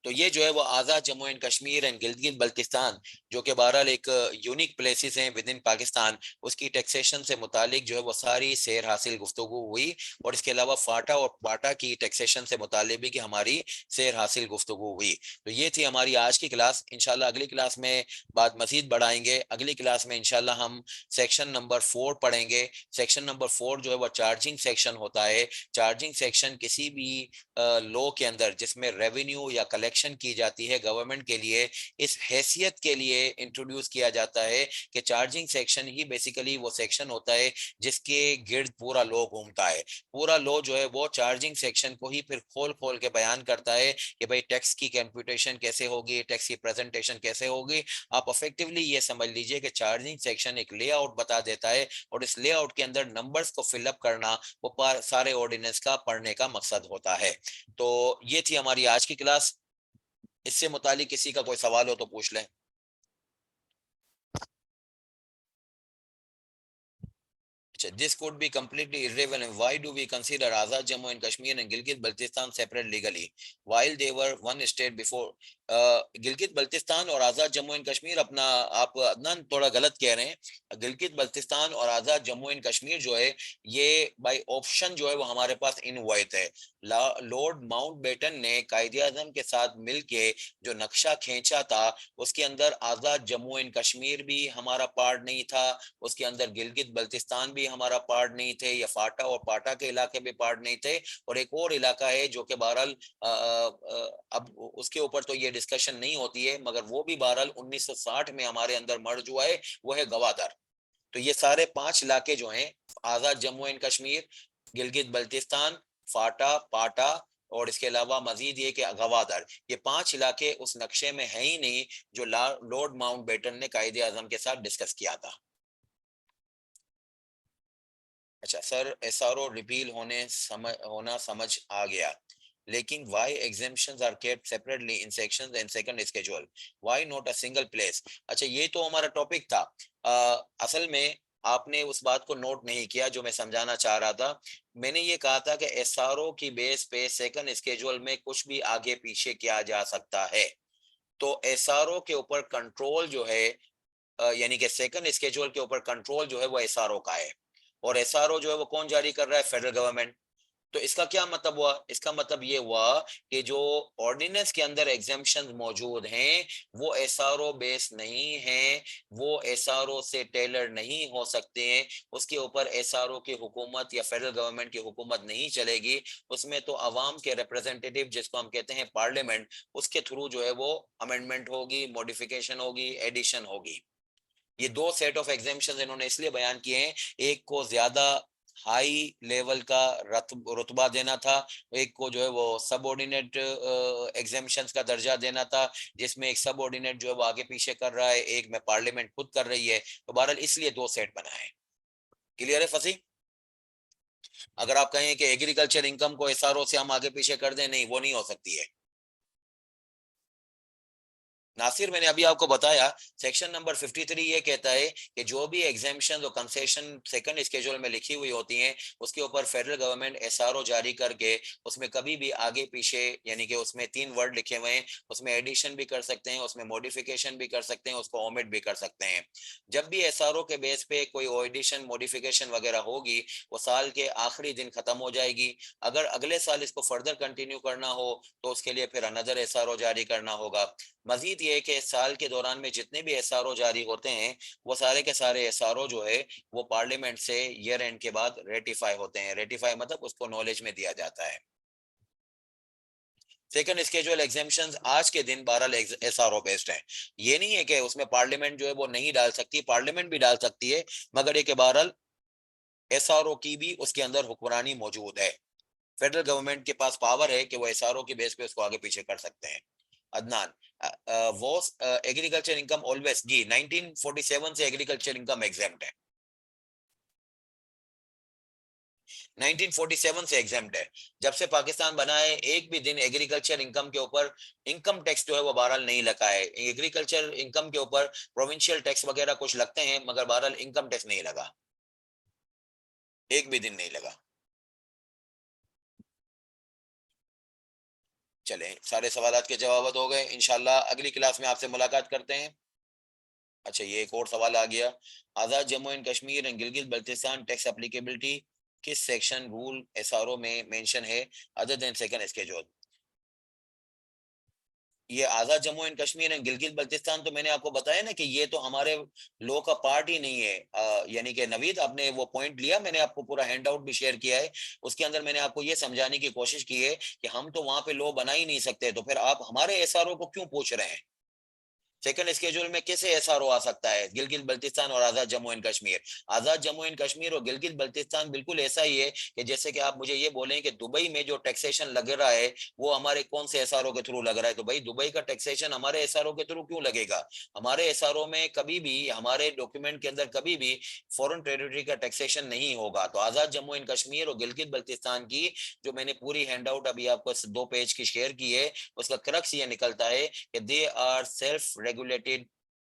तो ये जो है वो आजाद जम्मू एंड कश्मीर एंड गिलगित बल्तिस्तान, जो कि बहरहाल एक यूनिक प्लेसेस हैं विद इन पाकिस्तान, उसकी टैक्सेशन से मुतालिक जो है वो सारी सैर हासिल गुफ्तगू हुई, और इसके अलावा फाटा और पाटा की टैक्सेशन से मुतालिक भी कि हमारी सैर हासिल गुफ्तगू हुई। तो ये थी हमारी आज की क्लास। इंशाल्लाह अगली क्लास में बात मजीद बढ़ाएंगे। अगली क्लास में इंशाल्लाह हम सेक्शन नंबर 4 पढ़ेंगे। सेक्शन नंबर 4 जो है वो चार्जिंग सेक्शन होता है। चार्जिंग सेक्शन किसी भी लॉ के अंदर जिसमें रेवेन्यू या कलेक्शन की जाती है गवर्नमेंट के लिए, इस हैसियत के लिए इंट्रोड्यूस किया जाता है कि चार्जिंग सेक्शन ही बेसिकली वो सेक्शन होता है जिसके गिर्द पूरा लॉ घूमता है। पूरा लॉ जो है वो चार्जिंग सेक्शन को ही फिर खोल खोल के बयान करता है कि भाई टैक्स की कैलकुलेशन कैसे होगी, टैक्स की प्रेजेंटेशन कैसे होगी। आप इफेक्टिवली ये समझ लीजिए कि चार्जिंग सेक्शन एक लेआउट बता देता है, और इस लेआउट के अंदर नंबर्स को फिलअप करना वो सारे ऑर्डिनेंस का पढ़ने का मकसद होता है। तो ये थी हमारी आज की क्लास। इससे मुतालिक किसी का कोई सवाल हो तो पूछ लें। अच्छा, this could be completely irrelevant. Why do we consider Azad Jammu and Kashmir and Gilgit Baltistan separate legally while they were one state before? Gilgit Baltistan और आजाद जम्मू एंड कश्मीर अपना, आप अदनान थोड़ा गलत कह रहे हैं। गिलगित बल्तिस्तान और आजाद जम्मू एंड कश्मीर जो है ये बाय ऑप्शन जो है वो हमारे पास इनवाइट है। लॉर्ड माउंटबेटन ने कायदे आजम के साथ मिलके जो नक्शा खींचा था उसके अंदर आजाद जम्मू एंड कश्मीर भी हमारा पार्ट नहीं था, उसके अंदर गिलगित बल्तिस्तान भी हमारा पार्ट नहीं थे, या फाटा और पाटा के इलाके भी पार्ट नहीं थे। और एक और इलाका है जो कि बहरहाल अब उसके ऊपर तो ये डिस्कशन नहीं होती है, मगर वो भी बहरहाल 1960 में हमारे अंदर मर्ज हुआ है, वो है गवादर। तो ये सारे 5 इलाके जो हैं, आजाद जम्मू एंड कश्मीर, गिलगित बल्तिस्तान, फाटा, पाटा और इसके अलावा मजीद ये कि गवादर, ये 5 इलाके उस नक्शे में है ही नहीं जो लॉर्ड माउंटबेटन ने कायदे आजम के साथ डिस्कस किया था। अच्छा सर, एसआरओ रिपील होना समझ आ गया, लेकिन why exemptions are kept separately in sections and second schedule, why not a single place? अच्छा ये तो हमारा टॉपिक था। असल में आपने उस बात को नोट नहीं किया जो मैं समझाना चाह रहा था। मैंने ये कहा था कि एसआरओ की बेस पे सेकंड स्केड्यूल में कुछ भी आगे पीछे किया जा सकता है। तो एसआरओ के ऊपर कंट्रोल जो है, यानी कि सेकंड स्केड्यूल के ऊपर कंट्रोल जो है वो एसआरओ का है। और एसआरओ जो है वो कौन जारी कर रहा है? Federal government. तो इसका क्या मतलब हुआ? इसका मतलब ये हुआ कि जो ऑर्डिनेंस के अंदर एग्जेम्पशन मौजूद हैं वो एसआरओ बेस नहीं है, वो एसआरओ से टेलर नहीं हो सकते हैं, उसके ऊपर एसआरओ की हुकूमत या फेडरल गवर्नमेंट की हुकूमत नहीं चलेगी। उसमें तो अवाम के रिप्रेजेंटेटिव जिसको हम कहते हैं पार्लियामेंट, उसके थ्रू जो है वो अमेंडमेंट होगी, मॉडिफिकेशन होगी, एडिशन होगी। ये दो सेट ऑफ एग्जामिशन इन्होंने इसलिए बयान किए हैं, एक को ज्यादा हाई लेवल का रुतबा देना था, एक को जो है वो सबऑर्डिनेट एग्जामिशंस का दर्जा देना था, जिसमें एक सबऑर्डिनेट जो है वो आगे पीछे कर रहा है, एक में पार्लियामेंट खुद कर रही है। तो बहरहाल इसलिए दो सेट बनाए। क्लियर है फसी? अगर आप कहें कि एग्रीकल्चर इनकम को एसआरओ से हम आगे पीछे कर दें, नहीं वो नहीं हो सकती है। नासिर मैंने अभी आपको बताया, सेक्शन नंबर 53 ये कहता है कि जो भी एग्जेम्पशन और कंसेशन सेकंड स्केड्यूल में लिखी हुई होती हैं उसके ऊपर फेडरल गवर्नमेंट एसआरओ जारी करके उसमें कभी भी आगे पीछे, यानी कि उसमें 3 वर्ड लिखे हुए हैं, उसमें एडिशन भी कर सकते हैं, उसमें मॉडिफिकेशन भी कर सकते हैं, उसको ओमिट भी कर सकते हैं। जब भी एसआरओ के बेस पे कोई एडिशन मॉडिफिकेशन वगैरह होगी वो साल के आखिरी दिन खत्म हो जाएगी। अगर अगले साल इसको फर्दर कंटिन्यू करना हो तो उसके लिए फिर अनदर एसआरओ जारी करना होगा। मजीद ये कि साल के दौरान में जितने भी एसआरओ जारी होते हैं वो सारे के सारे एसआरओ जो है वो पार्लियामेंट से ईयर एंड के बाद रेटिफाई होते हैं। रेटिफाई मतलब उसको नॉलेज में दिया जाता है। सेकंड स्केजुअल एग्जामिशंस आज के दिन 12 एसआरओ बेस्ड हैं। ये नहीं है कि उसमें पार्लियामेंट जो है वो नहीं डाल सकती, पार्लियामेंट भी डाल सकती है, मगर ये कि बहरहाल एसआरओ की भी उसके अंदर हुक्मरानी मौजूद है। फेडरल गवर्नमेंट के पास पावर है कि वो एसआरओ की बेस पे उसको आगे पीछे कर सकते हैं। अदनान, वो एग्रीकल्चर इनकम ऑलवेज जी 1947 से एग्रीकल्चर इनकम एग्जाम्प्ट है। 1947 से एग्जाम्प्ट है। जब से पाकिस्तान बना है एक भी दिन एग्रीकल्चर इनकम के ऊपर इनकम टैक्स जो है वो बहरहाल नहीं लगा है। एग्रीकल्चर इनकम के ऊपर प्रोविंशियल टैक्स वगैरह कुछ लगते हैं, मगर बहरहाल इनकम टैक्स नहीं लगा, एक भी दिन नहीं लगा। चलें, सारे सवालात के जवाब हो गए। इंशाल्लाह अगली क्लास में आपसे मुलाकात करते हैं। अच्छा, ये एक और सवाल आ गया, Azad Jammu and Kashmir and Gilgit Baltistan tax applicability किस सेक्शन रूल एसआरओ में मेंशन है अदर देन सेकंड स्केड्यूल? ये आजाद जम्मू एंड कश्मीर एंड गिलगित बल्तिस्तान तो मैंने आपको बताया ना कि ये तो हमारे लॉ का पार्ट ही नहीं है। यानी कि नवीद आपने वो पॉइंट लिया, मैंने आपको पूरा हैंड आउट भी शेयर किया है, उसके अंदर मैंने आपको ये समझाने की कोशिश की है कि हम तो वहां पे लॉ बना ही नहीं सकते, तो फिर आप हमारे एसआरओ को क्यों पूछ रहे हैं? सेकंड स्केड्यूल में कैसे एसआरओ आ सकता है गिलगित बल्तिस्तान और आजाद जम्मू एंड कश्मीर? आजाद जम्मू एंड कश्मीर और गिलगित बल्तिस्तान बिल्कुल ऐसा ही है कि जैसे कि आप मुझे ये बोलें कि दुबई में जो टैक्सेशन लग रहा है वो हमारे कौन से एसआरओ के थ्रू लग रहा है, तो भाई दुबई का टैक्सेशन हमारे एसआरओ के थ्रू क्यों लगेगा? हमारे एसआरओ में कभी भी, हमारे डॉक्यूमेंट के अंदर कभी भी फॉरेन टेरिटरी का टैक्सेशन नहीं होगा। तो आजाद जम्मू एंड कश्मीर और गिलगित बल्तिस्तान की जो मैंने पूरी हैंड आउट अभी आपको 2 पेज की शेयर की है, उसका क्रक्स ये निकलता है कि they are self regulated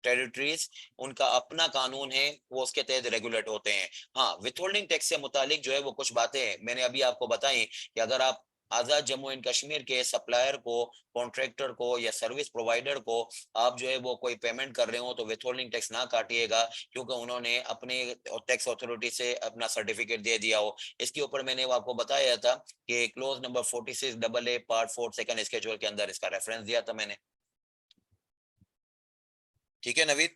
territories, उनका अपना कानून है, वो उसके तहत रेगुलेट होते हैं। हाँ, विथहोल्डिंग टैक्स से मुतालिक जो है वो कुछ बातें मैंने अभी आपको बताई कि अगर आप आजाद जम्मू एंड कश्मीर के सप्लायर को, कॉन्ट्रैक्टर को या सर्विस प्रोवाइडर को आप जो है वो कोई पेमेंट कर रहे हो तो विथहोल्डिंग टैक्स ना काटिएगा, क्योंकि उन्होंने अपने टैक्स अथॉरिटी से अपना सर्टिफिकेट दे दिया हो। इसके ऊपर मैंने वो आपको बताया था कि close number 46AA part 4 second schedule के अंदर इसका रेफरेंस दिया था मैंने। ठीक है नवीद,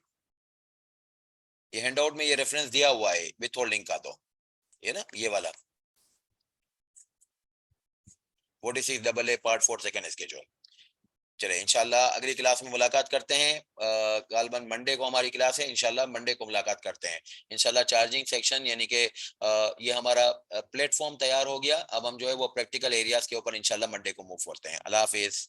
ये हैंडआउट में ये रेफरेंस दिया हुआ है विथहोल्डिंग का, तो ये ना ये वाला 46AA पार्ट 4 सेकंड स्केड्यूल। चले इंशाल्लाह अगली क्लास में मुलाकात करते हैं। गालबन मंडे को हमारी क्लास है, इंशाल्लाह मंडे को मुलाकात करते हैं इंशाल्लाह। चार्जिंग सेक्शन यानी कि ये हमारा प्लेटफॉर्म तैयार हो गया, अब हम जो है वो प्रैक्टिकल एरियाज के ऊपर इंशाल्लाह मंडे को मूव करते हैं। अल्लाह हाफिज।